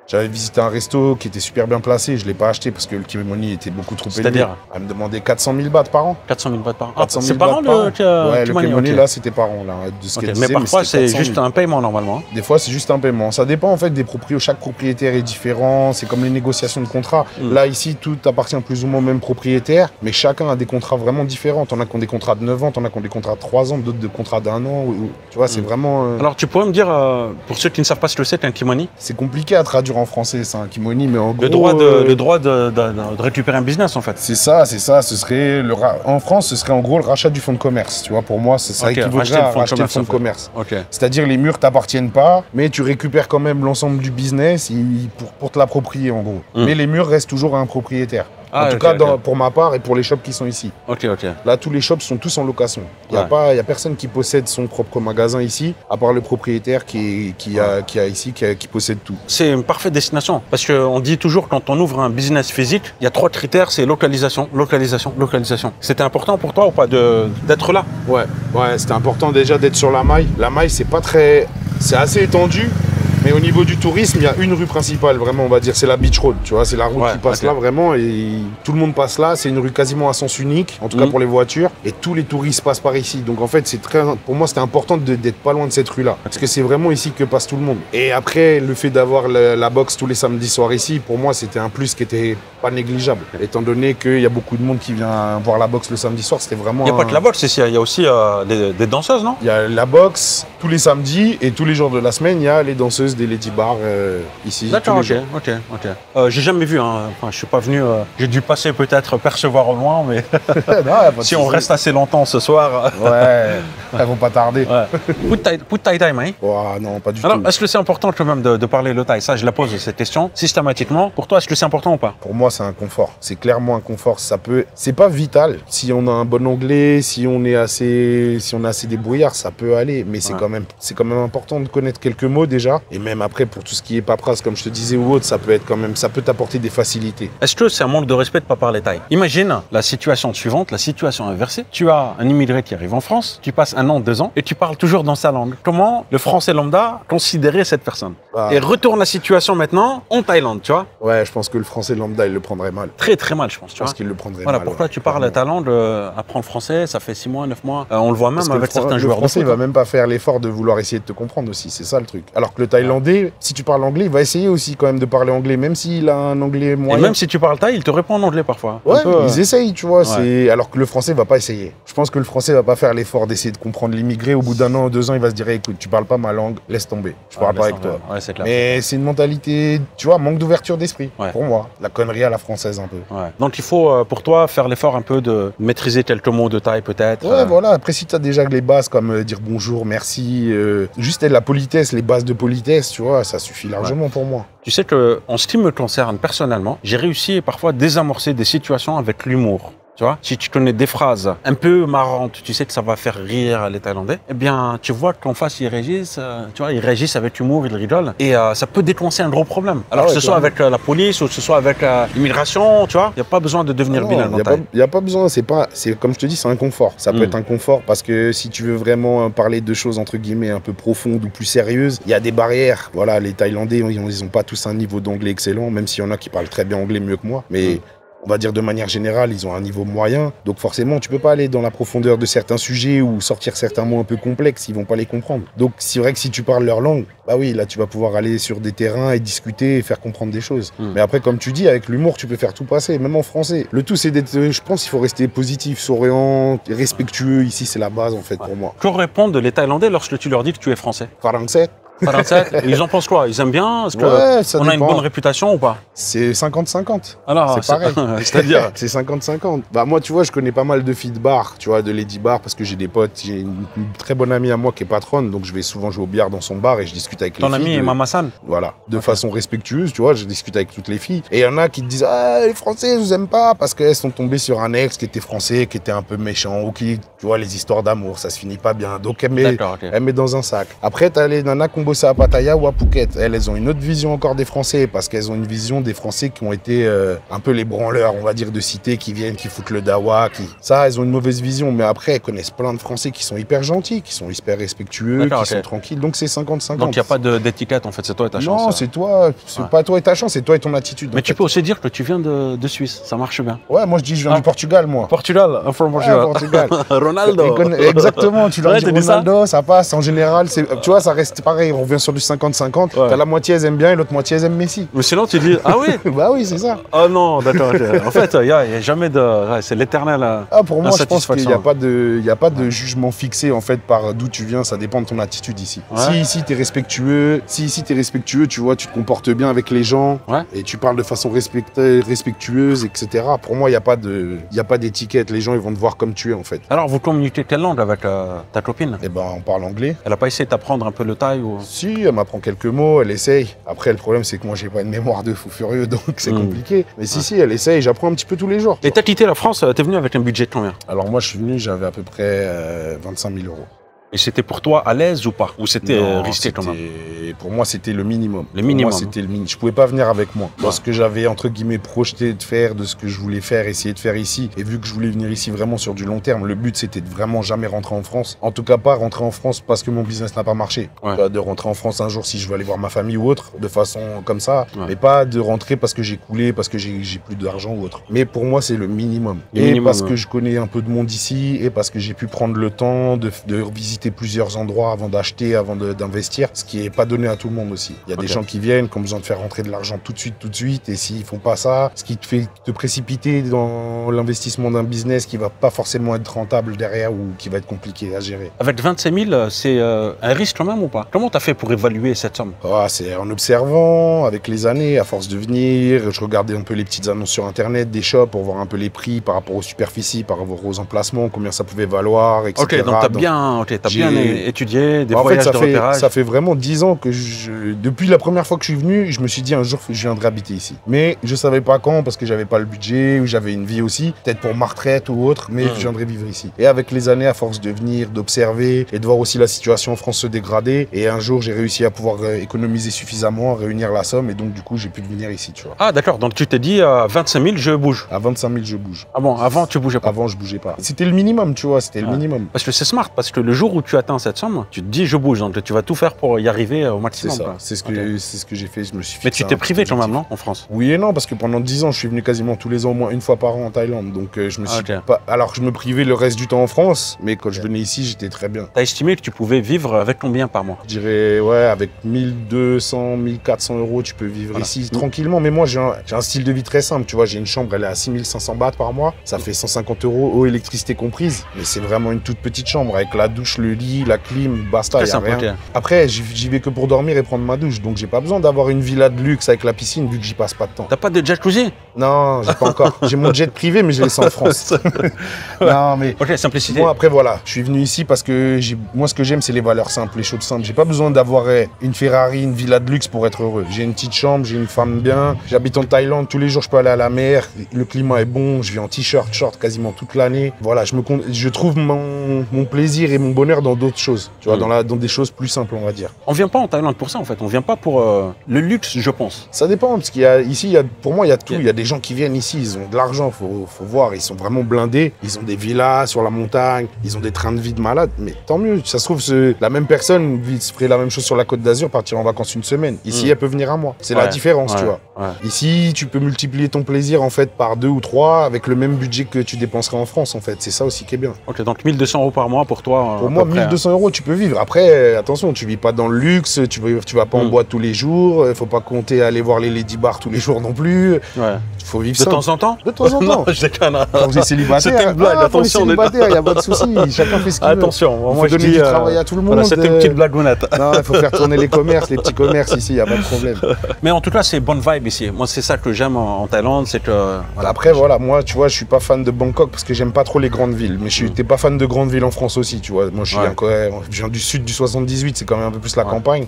J'avais visité un resto qui était super bien placé, je ne l'ai pas acheté parce que le kimoni était beaucoup trop élevé. C'est-à-dire? Elle me demandait 400 000 bahts par an. 400 000 bahts par an. C'est par an le kimoni, là, c'était par an. Là, de ce qu'elle disait, mais parfois, c'est juste un paiement normalement. Des fois, c'est juste un paiement. Ça dépend en fait des propriétaires. Chaque propriétaire est différent. C'est comme les négociations de contrats. Là, ici, tout appartient plus ou moins au même propriétaire, mais chacun a des contrats vraiment différents. T'en as qui ont des contrats de 9 ans, t'en as qui ont des contrats de 3 ans, d'autres de contrats d'1 an. Tu vois, c'est vraiment. Alors, tu pourrais me dire, pour ceux qui ne savent pas ce que c'est qu'un kimoni? C'est compliqué à traduire en français, c'est un kimoni. Mais en gros, le droit de récupérer un business en fait. C'est ça. Ce serait en France, ce serait en gros le rachat du fonds de commerce. Tu vois, pour moi, ça équivaudrait à racheter le fonds de commerce. C'est-à-dire les murs t'appartiennent pas, mais tu récupères quand même l'ensemble du business pour te l'approprier en gros. Mais les murs restent toujours à un propriétaire. En tout cas, pour ma part et pour les shops qui sont ici. Là, tous les shops sont tous en location. Il n'y a personne qui possède son propre magasin ici, à part le propriétaire qui possède tout. C'est une parfaite destination. Parce qu'on dit toujours, quand on ouvre un business physique, il y a 3 critères, c'est localisation, localisation, localisation. C'était important pour toi ou pas d'être là? Ouais, c'était important déjà d'être sur la maille. La maille, c'est assez étendu. Mais au niveau du tourisme, il y a une rue principale, vraiment, on va dire, c'est la Beach Road, tu vois, c'est la route qui passe là, vraiment, et tout le monde passe là, c'est une rue quasiment à sens unique, en tout cas pour les voitures, et tous les touristes passent par ici, donc en fait, pour moi, c'était important d'être pas loin de cette rue-là, parce que c'est vraiment ici que passe tout le monde. Et après, le fait d'avoir la boxe tous les samedis soirs ici, pour moi, c'était un plus qui était pas négligeable, étant donné qu'il y a beaucoup de monde qui vient voir la boxe le samedi soir, c'était vraiment... Il n'y a pas que la boxe ici, il y a aussi des danseuses, non? Il y a la boxe tous les samedis, et tous les jours de la semaine, il y a les danseuses des Lady Bar ici. D'accord, ok. J'ai jamais vu, hein. Enfin, je suis pas venu. J'ai dû passer peut-être percevoir au loin, mais Non, si on reste assez longtemps ce soir. Ouais, elles vont pas tarder. Ouais. Put Thai Thai, mais. Oh, non, pas du Alors, tout. est-ce que c'est important quand même de parler le thaï? Ça, je la pose cette question systématiquement. Pour toi, est-ce que c'est important ou pas? Pour moi, c'est un confort. C'est clairement un confort. C'est pas vital. Si on a un bon anglais, si on est assez débrouillard, ça peut aller. Mais c'est quand même important de connaître quelques mots déjà. Et même après, pour tout ce qui est paperasse, comme je te disais ou autre, ça peut t'apporter des facilités. Est-ce que c'est un manque de respect de ne pas parler thaï? Imagine la situation suivante, la situation inversée. Tu as un immigré qui arrive en France, tu passes 1 an, 2 ans, et tu parles toujours dans sa langue. Comment le français lambda considérait cette personne? Et retourne la situation maintenant en Thaïlande, tu vois? Ouais, je pense que le français lambda, il le prendrait mal. Très très mal, je pense. Je pense qu'il le prendrait mal. Pourquoi tu parles ta langue, apprends le français, ça fait 6 mois, 9 mois. On le voit même avec certains joueurs de foot. Le français, il va même pas faire l'effort de vouloir essayer de te comprendre aussi, c'est ça le truc. Alors que le thaïlandais, si tu parles anglais, il va essayer aussi quand même de parler anglais, même s'il a un anglais moyen. Et même si tu parles thaï, il te répond en anglais parfois. Ouais, ils essayent, tu vois. Alors que le français va pas essayer. Je pense que le français va pas faire l'effort d'essayer de comprendre l'immigré. Au bout d'1 an ou 2 ans, il va se dire, écoute, tu parles pas ma langue, laisse tomber. Je parle pas avec toi. Ouais, c'est clair. Mais c'est une mentalité, tu vois, manque d'ouverture d'esprit. Pour moi, la connerie à la française un peu. Ouais. Donc il faut, pour toi, faire l'effort un peu de maîtriser quelques mots de thaï peut-être. Ouais, voilà. Après, si tu as déjà les bases comme dire bonjour, merci, juste la politesse, les bases de politesse, tu vois, ça suffit largement pour moi. Tu sais que, en ce qui me concerne personnellement, j'ai réussi parfois à désamorcer des situations avec l'humour. Tu vois, si tu connais des phrases un peu marrantes, tu sais que ça va faire rire les Thaïlandais, eh bien, tu vois qu'en face, ils réagissent, tu vois, ils réagissent avec humour, ils rigolent, et ça peut déclencher un gros problème. Alors que ce soit avec la police ou que ce soit avec l'immigration, tu vois, il n'y a pas besoin de devenir bilingue en Thaï. Il n'y a pas besoin, c'est comme je te dis, c'est un confort. Ça peut être un confort parce que si tu veux vraiment parler de choses, entre guillemets, un peu profondes ou plus sérieuses, il y a des barrières. Voilà, les Thaïlandais, ils n'ont pas tous un niveau d'anglais excellent, même s'il y en a qui parlent très bien anglais, mieux que moi, mais... On va dire de manière générale, ils ont un niveau moyen. Donc forcément, tu peux pas aller dans la profondeur de certains sujets ou sortir certains mots un peu complexes, ils vont pas les comprendre. Donc c'est vrai que si tu parles leur langue, bah oui, là tu vas pouvoir aller sur des terrains et discuter et faire comprendre des choses. Mais après, comme tu dis, avec l'humour, tu peux faire tout passer, même en français. Le tout, c'est d'être, je pense, il faut rester positif, souriant, respectueux. Ici, c'est la base en fait pour moi. Que répondent les Thaïlandais lorsque tu leur dis que tu es français? Français. 47, ils en pensent quoi? Ils aiment bien? Est-ce qu'on a une bonne réputation ou pas? C'est 50-50. Alors, c'est pareil. C'est-à-dire? C'est 50-50. Bah, moi, tu vois, je connais pas mal de filles de bar, tu vois, de Lady Bar, parce que j'ai des potes. J'ai une très bonne amie à moi qui est patronne, donc je vais souvent jouer au billard dans son bar et je discute avec les filles. Ton amie est Mama-san? Voilà. De façon respectueuse, tu vois, je discute avec toutes les filles. Et il y en a qui te disent, ah, les Français, je vous aime pas, parce qu'elles sont tombées sur un ex qui était français, qui était un peu méchant, ou qui, tu vois, les histoires d'amour, ça se finit pas bien. Donc, elle met dans un sac. Après, t'as les nanas qui ont bossé à Pattaya ou à Phuket. Elles ont une autre vision encore des Français, parce qu'elles ont une vision des Français qui ont été un peu les branleurs, on va dire, de cité, qui viennent, qui foutent le dawa, Ça, elles ont une mauvaise vision, mais après, elles connaissent plein de Français qui sont hyper gentils, qui sont hyper respectueux, qui sont tranquilles, donc c'est 50-50. Donc il n'y a pas d'étiquette, en fait, c'est toi et ta chance. Non, c'est toi, c'est pas toi et ta chance, c'est toi et ton attitude. Mais tu peux aussi dire que tu viens de Suisse, ça marche bien. Ouais, moi je dis je viens du Portugal, moi. Portugal, from Portugal. Portugal. Ronaldo. Exactement, tu leur dis Ronaldo, ça passe, en général, tu vois, ça reste pareil, on revient sur du 50-50, t'as la moitié elles aiment bien et l'autre moitié elles aiment Messi. Mais sinon tu dis, ah oui. Bah oui, c'est ça. Oh non, d'accord. En fait, il n'y a jamais c'est l'éternel. Pour moi, je pense qu'il n'y a pas de jugement fixé en fait par d'où tu viens, ça dépend de ton attitude ici. Si ici t'es respectueux, tu vois, tu te comportes bien avec les gens et tu parles de façon respectueuse, etc. Pour moi, il n'y a pas d'étiquette, les gens ils vont te voir comme tu es en fait. Alors vous communiquez quelle langue avec ta copine? Eh ben, on parle anglais. Elle a pas essayé d'apprendre un peu le thaï ou... Si, elle m'apprend quelques mots, elle essaye. Après, le problème, c'est que moi, j'ai pas une mémoire de fou furieux, donc c'est compliqué. Mais si, elle essaye, j'apprends un petit peu tous les jours. Et t'as quitté la France, t'es venu avec un budget de combien? Alors moi, je suis venu, j'avais à peu près 25 000 euros. Et c'était pour toi à l'aise ou pas? Ou c'était risqué quand même? Pour moi, c'était le minimum. Le minimum. Pour moi, c'était le minimum. Je pouvais pas venir avec moi. Dans ce que j'avais, entre guillemets, projeté de faire, de ce que je voulais faire, essayer de faire ici. Et vu que je voulais venir ici vraiment sur du long terme, le but, c'était de vraiment jamais rentrer en France. En tout cas, pas rentrer en France parce que mon business n'a pas marché. De rentrer en France un jour si je veux aller voir ma famille ou autre, de façon comme ça. Mais pas de rentrer parce que j'ai coulé, parce que j'ai plus d'argent ou autre. Mais pour moi, c'est le minimum. Parce que je connais un peu de monde ici et parce que j'ai pu prendre le temps de visiter visiter plusieurs endroits avant d'acheter, avant d'investir, ce qui n'est pas donné à tout le monde aussi. Il y a des gens qui viennent, qui ont besoin de faire rentrer de l'argent tout de suite, et s'ils font pas ça, ce qui te fait te précipiter dans l'investissement d'un business qui va pas forcément être rentable derrière ou qui va être compliqué à gérer. Avec 25 000, c'est un risque quand même ou pas? Comment tu as fait pour évaluer cette somme? C'est en observant, avec les années, à force de venir, je regardais un peu les petites annonces sur Internet, des shops, pour voir un peu les prix par rapport aux superficies, par rapport aux emplacements, combien ça pouvait valoir, etc. Ok, donc tu as bien étudié, des voyages de repérage. Ça fait vraiment 10 ans que depuis la première fois que je suis venu, je me suis dit un jour je viendrai habiter ici. Mais je savais pas quand, parce que j'avais pas le budget, ou j'avais une vie aussi, peut-être pour ma retraite ou autre, mais je viendrai vivre ici. Et avec les années, à force de venir, d'observer, et de voir aussi la situation en France se dégrader, et un jour j'ai réussi à pouvoir économiser suffisamment, réunir la somme, et donc du coup j'ai pu venir ici, tu vois. Ah d'accord, donc tu t'es dit à 25 000 je bouge. À 25 000 je bouge. Ah bon, avant tu bougeais pas? Avant je bougeais pas. C'était le minimum, tu vois, c'était le minimum. Parce que c'est smart, parce que le jour où tu atteins cette somme, tu te dis je bouge, donc tu vas tout faire pour y arriver au maximum. C'est ça, c'est ce que j'ai fait, je me suis fixé. Mais tu t'es privé quand même, non, en France? Oui et non, parce que pendant 10 ans, je suis venu quasiment tous les ans, au moins une fois par an en Thaïlande, donc je me suis pas... Alors je me privais le reste du temps en France, mais quand je venais ici, j'étais très bien. T'as estimé que tu pouvais vivre avec combien par mois? Je dirais, ouais, avec 1200, 1400 euros, tu peux vivre ici tranquillement, mais moi j'ai un style de vie très simple, tu vois, j'ai une chambre, elle est à 6500 bahts par mois, ça fait 150 euros, eau, électricité comprise, mais c'est vraiment une toute petite chambre, avec la douche, le lit, la clim, basta, y a rien. Après, j'y vais que pour dormir et prendre ma douche, donc j'ai pas besoin d'avoir une villa de luxe avec la piscine, vu que j'y passe pas de temps. T'as pas de jacuzzi? Non, j'ai pas encore. J'ai mon jet privé, mais je laisse en France. Non, mais... Ok, simplicité. Moi, après, voilà, je suis venu ici parce que moi, ce que j'aime, c'est les valeurs simples, les choses simples. J'ai pas besoin d'avoir une Ferrari, une villa de luxe pour être heureux. J'ai une petite chambre, j'ai une femme bien. J'habite en Thaïlande, tous les jours, je peux aller à la mer. Le climat est bon, je vis en t-shirt, short quasiment toute l'année. Voilà, je trouve mon plaisir et mon bonheur dans d'autres choses. Tu vois, dans des choses plus simples, on va dire. On vient pas en Thaïlande pour ça, en fait. On vient pas pour le luxe, je pense. Ça dépend, parce ici, pour moi, il y a tout. Il y a des gens qui viennent ici, ils ont de l'argent, faut voir, ils sont vraiment blindés. Ils ont des villas sur la montagne, ils ont des trains de vie de malade. Mais tant mieux, ça se trouve, la même personne ferait la même chose sur la Côte d'Azur, partir en vacances une semaine. Ici, elle peut venir à moi. C'est la différence, tu vois. Ici, tu peux multiplier ton plaisir, en fait, par 2 ou 3 avec le même budget que tu dépenserais en France, en fait. C'est ça aussi qui est bien. Ok, donc 1200 euros par mois pour toi. Pour moi, 1200 euros, tu peux vivre. Après, attention, tu vis pas dans le luxe, tu vas pas en boîte tous les jours, faut pas compter aller voir les lady bars tous les jours non plus. Faut vivre de temps en temps. De temps en temps. Non, je déconne. Quand vous êtes célibataire, c'était une blague, attention. Il n'y a pas de souci, chacun fait ce qu'il veut. Attention, moi je dis du travail à tout le monde. Voilà, c'était une petite blagounette. Non, il faut faire tourner les commerces, les petits commerces ici, il n'y a pas de problème. Mais en tout cas, c'est bonne vibe ici. Moi, c'est ça que j'aime en Thaïlande, c'est que... Voilà. Après, voilà, moi, tu vois, je suis pas fan de Bangkok parce que j'aime pas trop les grandes villes. Mais t'es pas fan de grandes villes en France aussi, tu vois. Moi, je viens du sud du 78, c'est quand même un peu plus la campagne.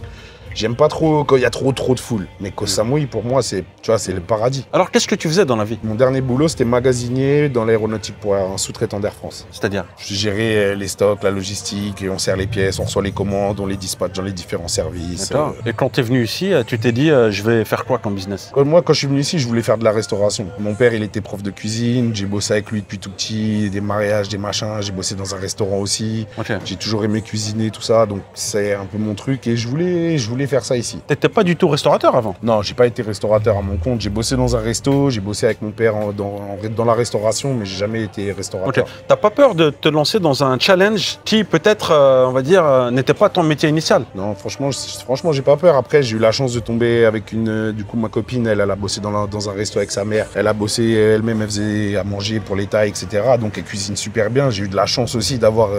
J'aime pas trop quand il y a trop de foule. Mais Koh Samui, pour moi, c'est le paradis. Alors, qu'est-ce que tu faisais dans la vie? Mon dernier boulot, c'était magasinier dans l'aéronautique pour un sous-traitant d'Air France. C'est-à-dire? Je gérais les stocks, la logistique, et on sert les pièces, on reçoit les commandes, on les dispatche dans les différents services. D'accord. Et quand tu es venu ici, tu t'es dit, je vais faire quoi comme business? Moi, quand je suis venu ici, je voulais faire de la restauration. Mon père, il était prof de cuisine, j'ai bossé avec lui depuis tout petit, des mariages, des machins, j'ai bossé dans un restaurant aussi. J'ai toujours aimé cuisiner, tout ça, donc c'est un peu mon truc, et je voulais faire ça ici. T'étais pas du tout restaurateur avant? Non, j'ai pas été restaurateur à mon compte. J'ai bossé dans un resto, j'ai bossé avec mon père dans la restauration, mais j'ai jamais été restaurateur. T'as pas peur de te lancer dans un challenge qui peut-être, on va dire, n'était pas ton métier initial? Non, franchement, j'ai pas peur. Après, j'ai eu la chance de tomber avec du coup, ma copine, elle a bossé dans un resto avec sa mère. Elle a bossé elle-même, elle faisait à manger pour les Thaïs, etc. Donc, elle cuisine super bien. J'ai eu de la chance aussi d'avoir,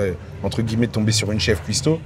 entre guillemets, de tomber sur une chef cuistot.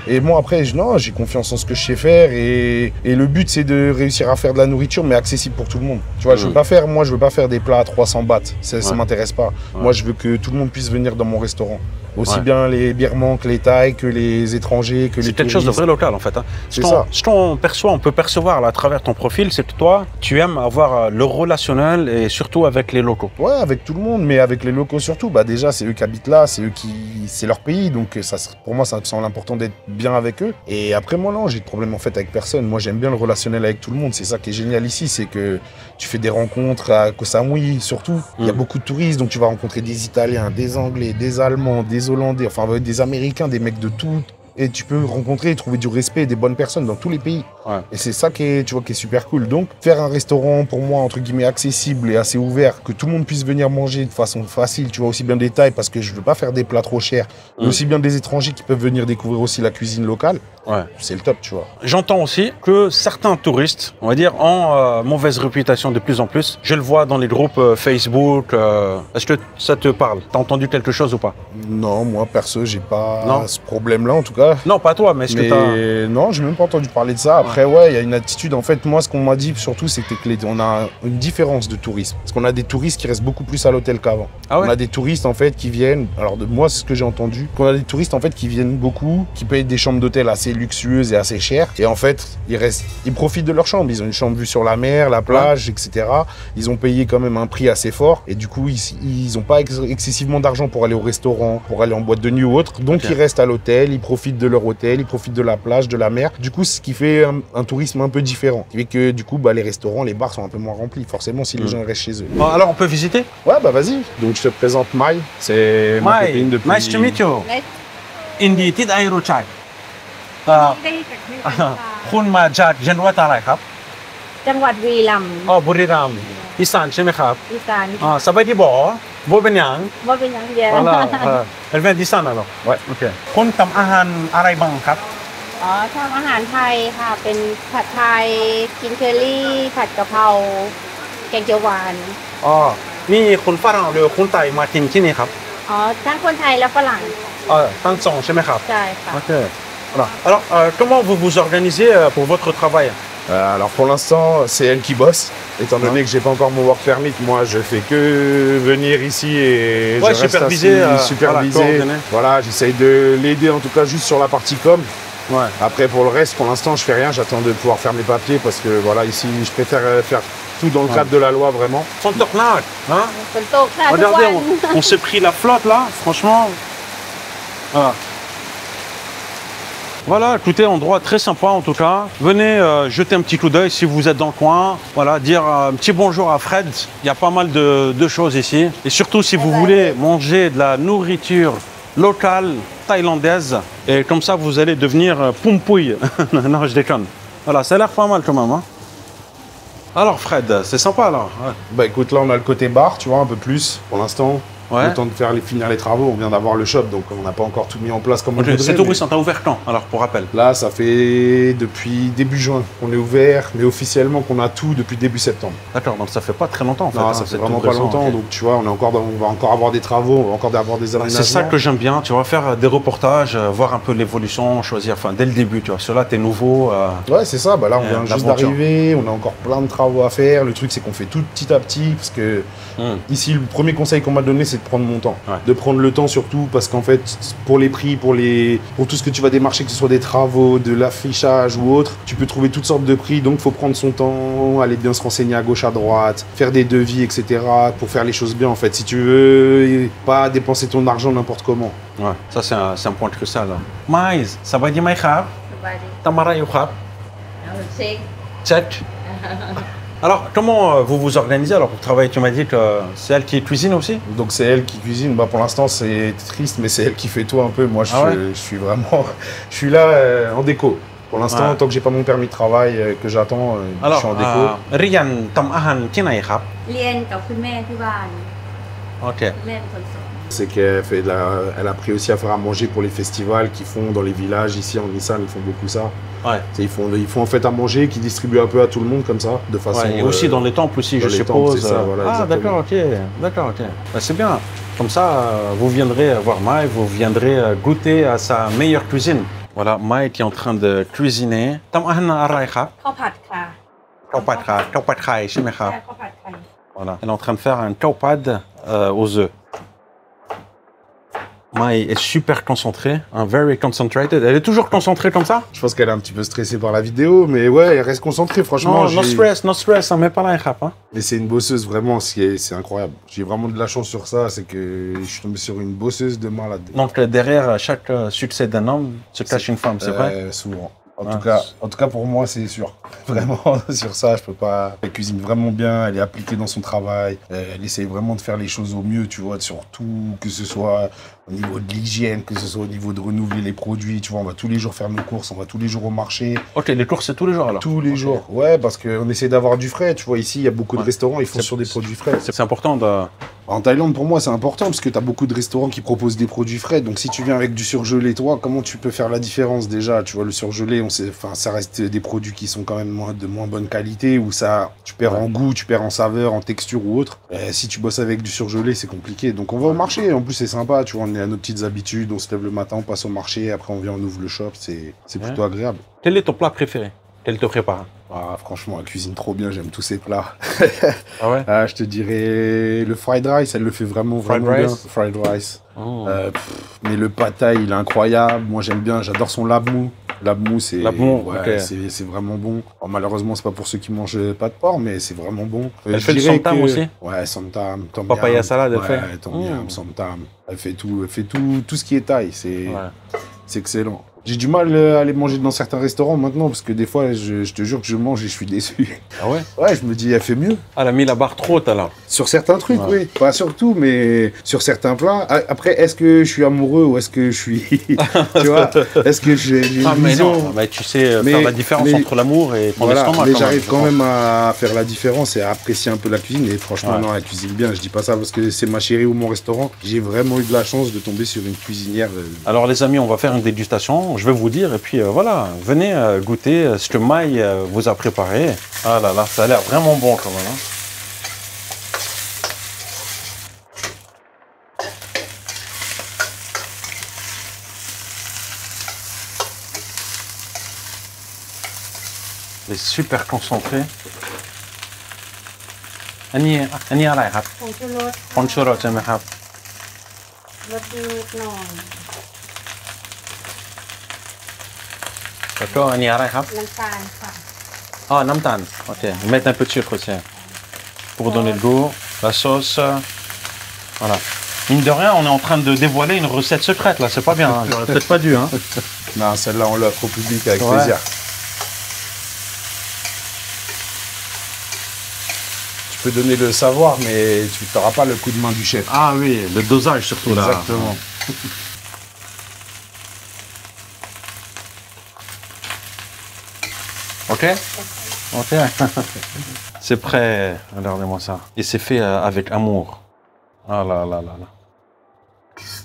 Et moi, après, j'ai confiance en ce que je sais faire. Et le but, c'est de réussir à faire de la nourriture, mais accessible pour tout le monde. Tu vois, je veux pas faire des plats à 300 bahts. Ça m'intéresse pas. Moi, je veux que tout le monde puisse venir dans mon restaurant. Aussi bien les Birmans que les Thaïs, que les étrangers, que les touristes. C'est quelque chose de vrai local en fait. C'est ça. Ce qu'on peut percevoir là, à travers ton profil, c'est que toi, tu aimes avoir le relationnel et surtout avec les locaux. Ouais, avec tout le monde, mais avec les locaux surtout. Bah déjà, c'est eux qui habitent là, c'est leur pays, donc pour moi, ça me semble important d'être bien avec eux. Et après, moi, non, j'ai de problème en fait avec personne. Moi, j'aime bien le relationnel avec tout le monde. C'est ça qui est génial ici, c'est que tu fais des rencontres à Koh Samui surtout. Il y a beaucoup de touristes, donc tu vas rencontrer des Italiens, des Anglais, des Allemands, des Hollandais, enfin des Américains, des mecs de tout. Et tu peux rencontrer et trouver du respect et des bonnes personnes dans tous les pays. Ouais. Et c'est ça qui est, tu vois, qui est super cool. Donc, faire un restaurant, pour moi, entre guillemets, accessible et assez ouvert, que tout le monde puisse venir manger de façon facile, tu vois, aussi bien des Thaïs, parce que je veux pas faire des plats trop chers, mais aussi bien des étrangers qui peuvent venir découvrir aussi la cuisine locale. Ouais. C'est le top, tu vois. J'entends aussi que certains touristes, on va dire, ont mauvaise réputation de plus en plus. Je le vois dans les groupes Facebook. Est-ce que ça te parle? T'as entendu quelque chose ou pas? Non, moi, perso, j'ai pas ce problème-là, en tout cas. Non, pas toi, mais est-ce que t'as... Non, j'ai même pas entendu parler de ça. Après, ouais, il y a une attitude. En fait, moi, ce qu'on m'a dit surtout, c'est qu'on a une différence de tourisme. Parce qu'on a des touristes qui restent beaucoup plus à l'hôtel qu'avant. Ah ouais? On a des touristes, en fait, qui viennent... Alors, moi, c'est ce que j'ai entendu. Qu'on a des touristes, en fait, qui viennent beaucoup, qui payent des chambres d'hôtel assez luxueuses et assez chères. Et en fait, ils profitent de leur chambre. Ils ont une chambre vue sur la mer, la plage, etc. Ils ont payé quand même un prix assez fort. Et du coup, ils n'ont pas excessivement d'argent pour aller au restaurant, pour aller en boîte de nuit ou autre. Donc, ils restent à l'hôtel, ils profitent de leur hôtel, ils profitent de la plage, de la mer. Du coup, ce qui fait un tourisme un peu différent. Qui fait que, du coup, les restaurants, les bars sont un peu moins remplis, forcément, si les gens restent chez eux. Alors, on peut visiter? Ouais, bah vas-y. Donc, je te présente Mai. C'est ma copine depuis... nice to meet you. Indy ทิดไอรู้จักคุณมาจากจังหวัดอะไรครับ จังหวัดบุรีรัมย์ อ๋อบุรีรัมย์อีสานใช่ไหมครับ อีสาน สบายที่บ่บ่เป็นหยัง ว่าเป็นยังเดียว voilà elle vient d'Isan alors ouais ok คุณทำอาหารอะไรบ้างครับ อ๋อทำอาหารไทยค่ะเป็นผัดไทยกินเคอรี่ผัดกะเพราแกงเขียวหวาน อ๋อนี่คุณฝรั่งหรือคุณไทยมากินที่นี่ครับ อ๋อทั้งคนไทยและฝรั่ง ทั้งสองใช่ไหมครับ ใช่ค่ะ ok voilà alors comment vous vous organisez pour votre travail alors pour l'instant, c'est elle qui bosse. Étant donné que j'ai pas encore mon work permit, moi je fais que venir ici et je reste superviser. Voilà, j'essaye de l'aider en tout cas juste sur la partie com. Ouais. Après pour le reste, pour l'instant, je fais rien. J'attends de pouvoir faire mes papiers parce que voilà, ici, je préfère faire tout dans le cadre de la loi vraiment. Fontournac, hein? ฝนตกค่ะทุก Regardez, วัน on s'est pris la flotte là, franchement. Voilà. Voilà, écoutez, endroit très sympa en tout cas. Venez jeter un petit coup d'œil si vous êtes dans le coin. Voilà, dire un petit bonjour à Fred. Il y a pas mal de choses ici. Et surtout si vous voulez manger de la nourriture locale thaïlandaise. Et comme ça, vous allez devenir pompouille. Non, je déconne. Voilà, ça a l'air pas mal quand même. Hein. Alors Fred, c'est sympa là. Ouais. Bah écoute, là on a le côté bar, tu vois, un peu plus pour l'instant. Ouais. Le temps de finir les travaux, on vient d'avoir le shop, donc on n'a pas encore tout mis en place comme on voudrait. C'est tout récent, t'as ouvert quand alors pour rappel? Là, ça fait depuis début juin qu'on est ouvert, mais officiellement qu'on a tout depuis début septembre. D'accord, donc ça fait pas très longtemps en fait. Non, hein, ça fait vraiment pas longtemps, donc tu vois, on va encore avoir des travaux, on va encore avoir des aménagements. C'est ça que j'aime bien, tu vois, faire des reportages, voir un peu l'évolution, choisir, enfin dès le début, tu vois, ceux-là t'es nouveau. Ouais, c'est ça, bah là on vient juste d'arriver, on a encore plein de travaux à faire. Le truc c'est qu'on fait tout petit à petit, parce que ici le premier conseil qu'on m'a donné c'est de prendre mon temps. Ouais. De prendre le temps surtout parce qu'en fait pour les prix, pour tout ce que tu vas démarcher, que ce soit des travaux, de l'affichage ou autre, tu peux trouver toutes sortes de prix, donc il faut prendre son temps, aller bien se renseigner à gauche à droite, faire des devis, etc. pour faire les choses bien en fait, si tu veux pas dépenser ton argent n'importe comment. Ouais, ça c'est un point crucial. Mais, ça va direไหมครับ ทำอะไรอยู่ครับ Check. Alors, comment vous vous organisez alors pour travailler? Tu m'as dit que c'est elle qui cuisine aussi? Donc c'est elle qui cuisine. Bah pour l'instant c'est triste, mais c'est elle qui fait tout un peu. Moi je suis vraiment, je suis là en déco. Pour l'instant, tant que j'ai pas mon permis de travail que j'attends, je suis en déco. เรียนทำอาหารที่ไหนครับ เรียนกับคุณแม่ที่บ้าน Ok. แม่เป็นคนสอน C'est qu'elle a appris aussi à faire à manger pour les festivals qu'ils font dans les villages. Ici en Nissan, ils font beaucoup ça. Ouais. Ils font en fait à manger, qu'ils distribuent un peu à tout le monde comme ça, de façon. Ouais, et aussi dans les temples aussi, je suppose. Ça, voilà, ah d'accord, ok, d'accord, ok. Bah, c'est bien. Comme ça, vous viendrez voir Mai, vous viendrez goûter à sa meilleure cuisine. Voilà, Mai qui est en train de cuisiner. ทำอาหารอะไรครับ ข้าวผัดค่ะ ข้าวผัดค่ะข้าวผัดไข่ใช่ไหมครับ ใช่ข้าวผัดไข่ Voilà, elle est en train de faire un khao pad aux œufs. Mai est super concentrée, very concentrated. Elle est toujours concentrée comme ça? Je pense qu'elle est un petit peu stressée par la vidéo, mais ouais, elle reste concentrée, franchement. No stress, on met pas la rap. Hein. Mais c'est une bosseuse, vraiment, c'est incroyable. J'ai vraiment de la chance sur ça, c'est que je suis tombé sur une bosseuse de malade. Donc derrière chaque succès d'un homme se cache une femme, c'est vrai? Souvent. En tout cas, pour moi, c'est sûr. Vraiment, sur ça, je peux pas. Elle cuisine vraiment bien, elle est appliquée dans son travail. Elle essaye vraiment de faire les choses au mieux, tu vois, surtout que ce soit au niveau de l'hygiène, que ce soit au niveau de renouveler les produits, tu vois, on va tous les jours faire nos courses, on va tous les jours au marché. Ok, les courses, c'est tous les jours alors? Tous les jours, ouais, parce qu'on essaie d'avoir du frais, tu vois, ici, il y a beaucoup de restaurants, ils font sur des produits frais. C'est important de... En Thaïlande, pour moi, c'est important parce que tu as beaucoup de restaurants qui proposent des produits frais. Donc, si tu viens avec du surgelé, toi, comment tu peux faire la différence déjà? Tu vois, le surgelé, ça reste des produits qui sont quand même de moins bonne qualité, où ça, tu perds en goût, tu perds en saveur, en texture ou autre. Si tu bosses avec du surgelé, c'est compliqué. Donc, on va au marché. En plus, c'est sympa, tu vois, on est à nos petites habitudes. On se lève le matin, on passe au marché, après, on vient, on ouvre le shop. C'est plutôt agréable. Quel est ton plat préféré? Quel te prépare? Ah, franchement, elle cuisine trop bien, j'aime tous ses plats. Ah ouais? Je te dirais le fried rice, elle le fait vraiment bien. Fried rice. Oh. Mais le pad thai, il est incroyable. Moi, j'aime bien, j'adore son lap mou. Lap mou, c'est c'est vraiment bon. Alors, malheureusement, c'est pas pour ceux qui mangent pas de porc, mais c'est vraiment bon. Elle fait le samtam aussi? Ouais, samtam, tom papaya yam. salade, elle fait? Ouais, tom yam, samtam. Elle fait tout ce qui est thaï. C'est excellent. J'ai du mal à aller manger dans certains restaurants maintenant parce que des fois, je te jure que je mange et je suis déçu. Ah ouais? Ouais, je me dis, elle fait mieux. Ah, elle a mis la barre trop haute alors. Sur certains trucs, oui. Pas sur tout, mais sur certains plats. Après, est-ce que je suis amoureux ou est-ce que je suis... tu vois? Est-ce que j'ai une vision... mais non, mais tu sais faire la différence entre l'amour et ton estomac. Mais j'arrive quand même à faire la différence et à apprécier un peu la cuisine. Et franchement, non, elle cuisine bien. Je dis pas ça parce que c'est ma chérie ou mon restaurant. J'ai vraiment eu de la chance de tomber sur une cuisinière. Alors les amis, on va faire une dégustation. Je vais vous dire et puis voilà, venez goûter ce que Mai vous a préparé. Ah là là, ça a l'air vraiment bon quand même. Hein. Il est super concentré. Aniอะไรครับ ผงชูรส ผงชูรสใช่ไหมครับ รสนิดหน่อย แล้วก็อันนี้อะไรครับ น้ำตาลค่ะ Ah, namtan. Ok. Mettre un peu de sucre aussi. Pour donner le goût. La sauce. Voilà. Mine de rien, on est en train de dévoiler une recette secrète là. C'est pas bien. Hein. J'aurais peut-être pas dû. Hein. Non, celle-là, on l'offre au public avec plaisir. Tu peux donner le savoir, mais tu n'auras pas le coup de main du chef. Ah oui, le dosage surtout là. Exactement. Ok. Ok. C'est prêt. Regardez-moi ça. Et c'est fait avec amour. Ah là là là là.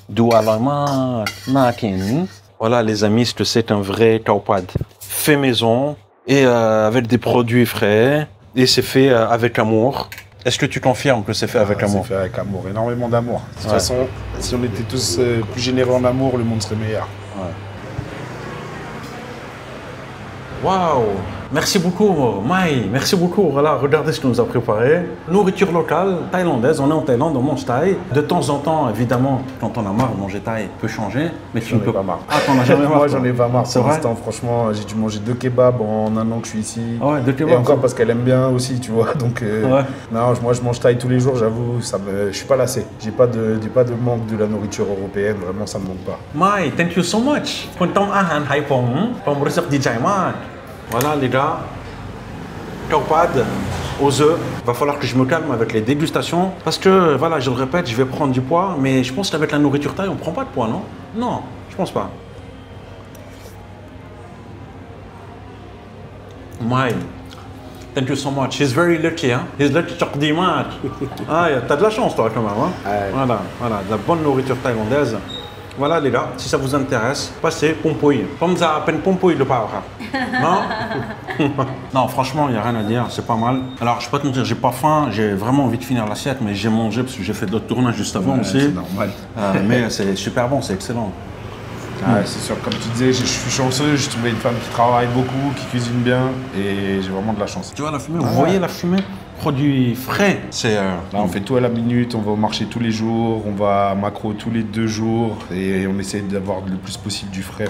Doualama Nakin. Voilà les amis, ce que c'est un vrai taupad. Fait maison et avec des produits frais. Et c'est fait avec amour. Est-ce que tu confirmes que c'est fait avec amour? C'est fait avec amour, énormément d'amour. De toute façon, si on était tous plus généreux en amour, le monde serait meilleur. Waouh! Merci beaucoup, Mai. Merci beaucoup. Voilà, regardez ce qu'on nous a préparé. Nourriture locale, thaïlandaise. On est en Thaïlande, on mange thaï. De temps en temps, évidemment, quand on a marre de manger thaï, peut changer. Mais tu ne peux pas marre. Ah, t'en as jamais marre? Moi, j'en ai pas marre. C'est Pour vrai? l'instant, franchement, j'ai dû manger 2 kebabs en un an que je suis ici. Ah ouais, 2 kebabs. Et encore parce qu'elle aime bien aussi, tu vois. Donc, non, moi, je mange thaï tous les jours, j'avoue. Je suis pas lassé. J'ai pas de manque de la nourriture européenne. Vraiment, ça me manque pas. Mai, thank you so much. Voilà, les gars. Taupad aux œufs. Va falloir que je me calme avec les dégustations. Parce que, voilà, je le répète, je vais prendre du poids. Mais je pense qu'avec la nourriture thaï, on prend pas de poids, non? Non, je pense pas. Mai, thank you so much. He's very lucky, hein? He's lucky Chokdimat. Ah, t'as de la chance, toi, quand même, hein? Voilà, de la bonne nourriture thaïlandaise. Voilà les gars, si ça vous intéresse, passez Pompoy. Comme ça, à peine Pompoy le pas. Non? Non, franchement, il n'y a rien à dire, c'est pas mal. Alors, je peux pas te mentir, j'ai pas faim, j'ai vraiment envie de finir l'assiette, mais j'ai mangé parce que j'ai fait d'autres tournages juste avant aussi. C'est normal. Mais c'est super bon, c'est excellent. C'est sûr, comme tu disais, je suis chanceux, j'ai trouvé une femme qui travaille beaucoup, qui cuisine bien, et j'ai vraiment de la chance. Tu vois la fumée, vous voyez la fumée? produits frais. C'est Là, on fait tout à la minute, on va au marché tous les jours, on va à Macro tous les 2 jours et on essaie d'avoir le plus possible du frais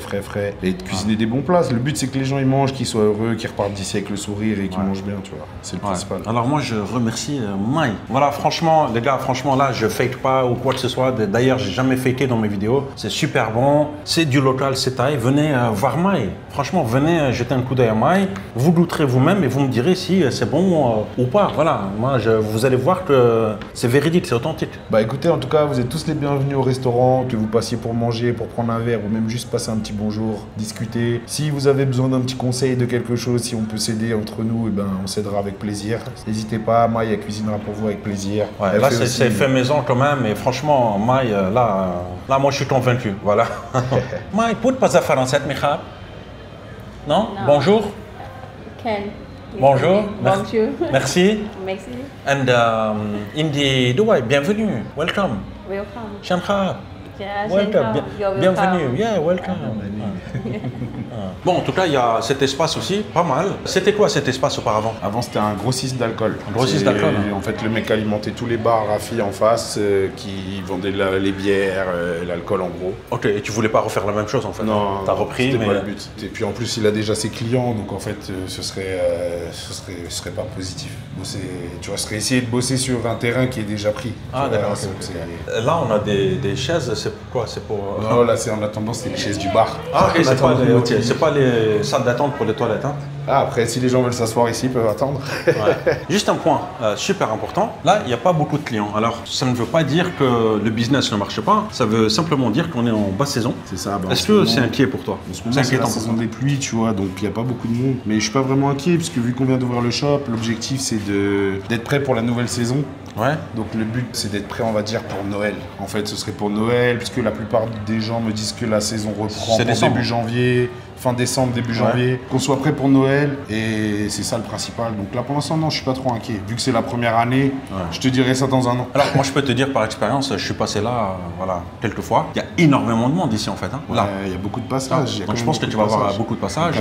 et de cuisiner des bons plats. Le but, c'est que les gens ils mangent, qu'ils soient heureux, qu'ils repartent d'ici avec le sourire et qu'ils mangent bien, tu vois. C'est le principal. Alors moi, je remercie Mai. Voilà, franchement, les gars, franchement, là, je fake pas ou quoi que ce soit. D'ailleurs, j'ai jamais faké dans mes vidéos. C'est super bon, c'est du local, c'est taille. Venez voir Mai. Franchement, venez jeter un coup d'œil à Mai. Vous goûterez vous-même et vous me direz si c'est bon ou pas. Voilà, moi, vous allez voir que c'est véridique, c'est authentique. Bah écoutez, en tout cas, vous êtes tous les bienvenus au restaurant, que vous passiez pour manger, pour prendre un verre ou même juste passer un petit bonjour, discuter. Si vous avez besoin d'un petit conseil de quelque chose, si on peut s'aider entre nous, et ben on s'aidera avec plaisir. N'hésitez pas, Mai, elle cuisinera pour vous avec plaisir. Ouais, là, c'est fait maison quand même, et franchement, Mai, là, moi, je suis convaincu. Voilà. Mai, pour pas à français, Michal? Non? Bonjour? Ken. Bonjour. Bonjour. Merci. Merci. And Indy Dubai, bienvenue. Welcome. Welcome. Shamkhab. Yeah, Welcome. You're welcome. Bienvenue. Yeah, welcome. Bon, en tout cas, il y a cet espace aussi, pas mal. C'était quoi cet espace auparavant? Avant, c'était un grossiste d'alcool. Un grossiste d'alcool. En fait, le mec alimentait tous les bars à filles en face qui vendaient les bières, l'alcool en gros. Ok, et tu voulais pas refaire la même chose en fait? Non, t'as repris, c'était pas le but. Et puis en plus, il a déjà ses clients, donc en fait, ce serait pas positif. Tu vois, ce serait essayer de bosser sur un terrain qui est déjà pris. Ah d'accord. Okay. Là, on a des chaises. C'est quoi? C'est pour. Non, là, c'est en attendant, c'était les chaises du bar. Ah ok, c'est pas les salles d'attente pour les toilettes, hein? Ah, après, si les gens veulent s'asseoir ici, ils peuvent attendre. Ouais. Juste un point super important. Là, il n'y a pas beaucoup de clients. Alors, ça ne veut pas dire que le business ne marche pas. Ça veut simplement dire qu'on est en basse saison. C'est ça. Est-ce que c'est inquiet pour toi? C'est la saison des pluies, tu vois, donc il n'y a pas beaucoup de monde. Mais je suis pas vraiment inquiet, parce que vu qu'on vient d'ouvrir le shop, l'objectif, c'est d'être prêt pour la nouvelle saison. Ouais. Donc le but, c'est d'être prêt, on va dire, pour Noël. En fait, ce serait pour Noël, puisque la plupart des gens me disent que la saison reprend pour début janvier. Fin décembre, début janvier, qu'on soit prêt pour Noël, et c'est ça le principal. Donc là, pour l'instant, non, je suis pas trop inquiet. Vu que c'est la première année, je te dirai ça dans un an. Alors, moi, je peux te dire par expérience, je suis passé là, voilà, quelques fois. Il y a énormément de monde ici, en fait. Hein. Là, il y a beaucoup de passages. Donc, je pense que tu vas avoir beaucoup de passages.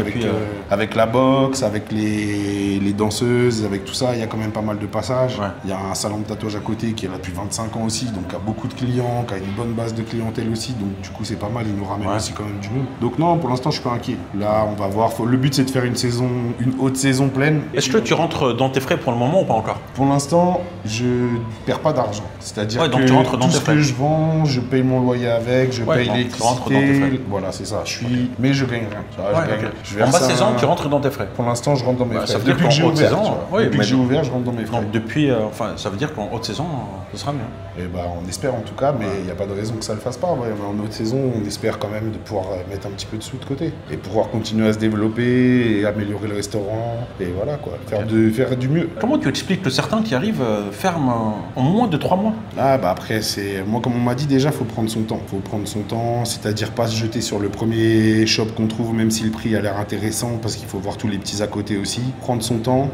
Avec la boxe, avec les danseuses, avec tout ça, il y a quand même pas mal de passages. Il y a un salon de tatouage à côté qui est là depuis 25 ans aussi, donc qui a beaucoup de clients, qui a une bonne base de clientèle aussi. Donc, du coup, c'est pas mal. Il nous ramène aussi quand même du monde. Donc, non, pour l'instant, je suis pas inquiet. Là, on va voir. Le but, c'est de faire une haute saison pleine. Est-ce que tu rentres dans tes frais pour le moment ou pas encore? Pour l'instant, je perds pas d'argent. C'est-à-dire que tu rentres dans tout tes ce frais. que je vends, je paye mon loyer avec, je paye l'électricité. Voilà, c'est ça. Mais je gagne rien. En basse saison, tu rentres dans tes frais. Pour l'instant, je rentre dans mes frais. Ça veut dire qu'en haute saison, depuis que j'ai ouvert, je rentre dans mes frais. Donc depuis, ça veut dire qu'en haute saison, ce sera mieux. Et bah, on espère en tout cas, mais il n'y a pas de raison que ça le fasse pas. En haute saison, on espère quand même de pouvoir mettre un petit peu de sous de côté et pouvoir continuer à se développer et améliorer le restaurant et voilà quoi, faire du mieux. Comment tu expliques que certains qui arrivent ferment en moins de 3 mois? Ah bah après, moi comme on m'a dit déjà, faut prendre son temps. Faut prendre son temps, c'est-à-dire pas se jeter sur le premier shop qu'on trouve, même si le prix a l'air intéressant, parce qu'il faut voir tous les petits à côté aussi. Prendre son temps,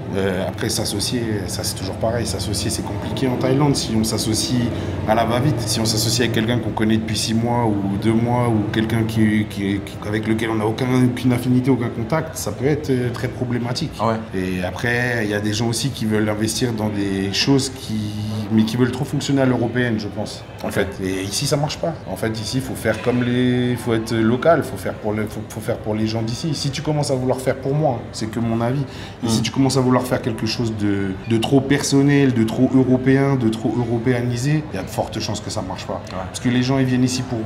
après s'associer, ça c'est toujours pareil, s'associer c'est compliqué en Thaïlande. Si on s'associe à la va-vite, si on s'associe avec quelqu'un qu'on connaît depuis 6 mois ou 2 mois ou quelqu'un avec lequel on n'a aucune affinité, aucun contact, ça peut être très problématique. Et après, il y a des gens aussi qui veulent investir dans des choses mais qui veulent trop fonctionner à l'européenne, je pense. En fait, et ici ça marche pas. En fait, ici, faut faire faut être local, faut faire pour les gens d'ici. Si tu commences à vouloir faire pour moi, c'est que mon avis. Et si tu commences à vouloir faire quelque chose de trop personnel, de trop européen, de trop européanisé, il y a de fortes chances que ça marche pas. Parce que les gens ils viennent ici pour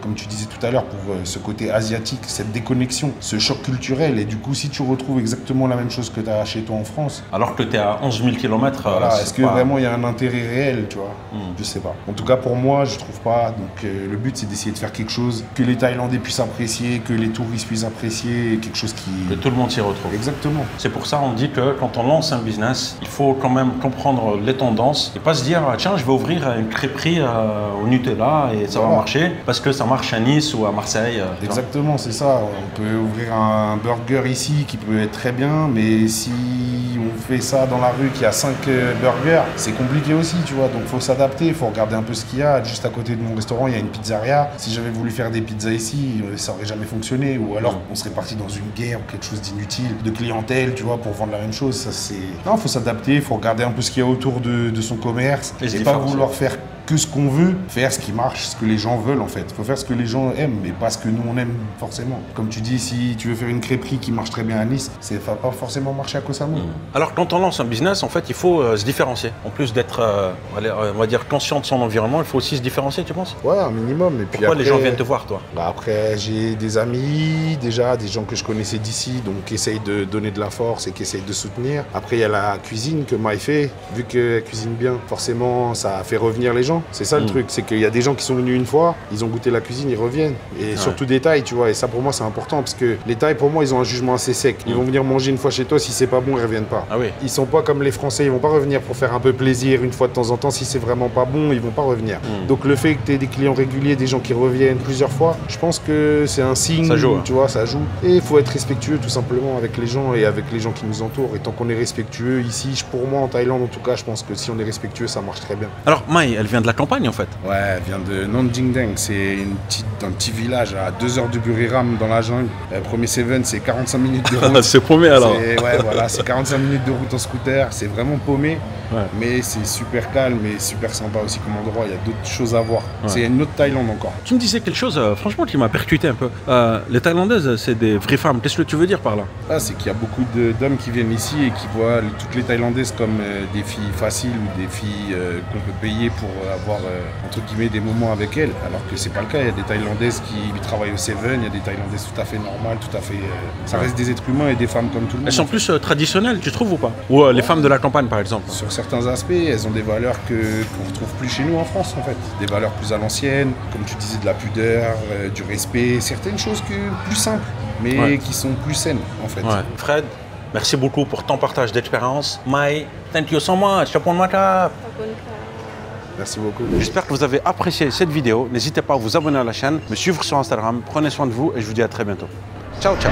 comme tu disais tout à l'heure, pour ce côté asiatique, cette déconnexion, ce choc culturel. Et du coup, si tu retrouves exactement la même chose que tu as chez toi en France, alors que tu es à 11 000 km, est-ce que vraiment il y a un intérêt réel, tu vois? Je sais pas. En tout cas, pour moi, je trouve pas. Donc, le but, c'est d'essayer de faire quelque chose que les Thaïlandais puissent apprécier, que les touristes puissent apprécier, quelque chose que tout le monde s'y retrouve. Exactement. C'est pour ça qu'on dit que quand on lance un business, il faut quand même comprendre les tendances et pas se dire tiens, je vais ouvrir une crêperie au Nutella et ça va marcher parce que ça marche à Nice ou à Marseille. Exactement, c'est ça. On peut ouvrir un burger ici qui peut être très bien, mais si fait ça dans la rue, qu'il y a 5 burgers, c'est compliqué aussi, tu vois. Donc faut s'adapter, il faut regarder un peu ce qu'il y a. Juste à côté de mon restaurant, il y a une pizzeria. Si j'avais voulu faire des pizzas ici, ça aurait jamais fonctionné. Ou alors on serait parti dans une guerre ou quelque chose d'inutile, de clientèle, tu vois, pour vendre la même chose. Ça, c'est... Non, faut s'adapter, il faut regarder un peu ce qu'il y a autour de son commerce. Et pas vouloir faire que ce qu'on veut, faire ce qui marche, ce que les gens veulent en fait. Il faut faire ce que les gens aiment, mais pas ce que nous on aime forcément. Comme tu dis, si tu veux faire une crêperie qui marche très bien à Nice, ça va pas forcément marcher à Koh Samui. Alors quand on lance un business, en fait, il faut se différencier. En plus d'être, on va dire, conscient de son environnement, il faut aussi se différencier, tu penses? Ouais, un minimum. Et puis pourquoi après, les gens viennent te voir, toi? Bah après, j'ai des amis, déjà, des gens que je connaissais d'ici, donc qui essayent de donner de la force et qui essayent de soutenir. Après, il y a la cuisine que Maï fait. Vu qu'elle cuisine bien, forcément, ça fait revenir les gens. C'est ça le truc, c'est qu'il y a des gens qui sont venus une fois, ils ont goûté la cuisine, ils reviennent. Et surtout des Thaïs, tu vois. Et ça, pour moi, c'est important parce que les Thaïs, pour moi, ils ont un jugement assez sec. Ils vont venir manger une fois chez toi, si c'est pas bon, ils reviennent pas. Ah oui. Ils sont pas comme les Français, ils vont pas revenir pour faire un peu plaisir une fois de temps en temps. Si c'est vraiment pas bon, ils vont pas revenir. Donc le fait que tu aies des clients réguliers, des gens qui reviennent plusieurs fois, je pense que c'est un signe, ça joue, tu vois, ça joue. Et il faut être respectueux tout simplement avec les gens et avec les gens qui nous entourent. Et tant qu'on est respectueux ici, pour moi en Thaïlande en tout cas, je pense que si on est respectueux, ça marche très bien. Alors Maï, elle vient de la campagne en fait? Ouais, elle vient de Nandjingdeng, c'est un petit village à 2 heures de Buriram dans la jungle. Premier Seven, c'est 45 minutes de route. C'est paumé alors? Ouais, voilà, c'est 45 minutes de route en scooter, c'est vraiment paumé. Ouais. Mais c'est super calme et super sympa aussi comme endroit, il y a d'autres choses à voir. Ouais. C'est une autre Thaïlande encore. Tu me disais quelque chose, franchement, qui m'a percuté un peu. Les Thaïlandaises, c'est des vraies femmes. Qu'est-ce que tu veux dire par là? C'est qu'il y a beaucoup d'hommes qui viennent ici et qui voient toutes les Thaïlandaises comme des filles faciles ou des filles qu'on peut payer pour avoir, entre guillemets, des moments avec elles. Alors que c'est pas le cas, il y a des Thaïlandaises qui travaillent au Seven, il y a des Thaïlandaises tout à fait normales, tout à fait... ça reste des êtres humains et des femmes comme tout le monde. Elles sont plus traditionnelles, tu trouves ou pas? Ou les femmes de la campagne, par exemple? Sur certains aspects, elles ont des valeurs qu'on ne retrouve plus chez nous en France, en fait. Des valeurs plus à l'ancienne, comme tu disais, de la pudeur, du respect, certaines choses plus simples, mais qui sont plus saines, en fait. Ouais. Fred, merci beaucoup pour ton partage d'expérience. Maï, thank you so much. Chapeau de mata. Merci beaucoup. J'espère que vous avez apprécié cette vidéo. N'hésitez pas à vous abonner à la chaîne, me suivre sur Instagram. Prenez soin de vous et je vous dis à très bientôt. Ciao, ciao.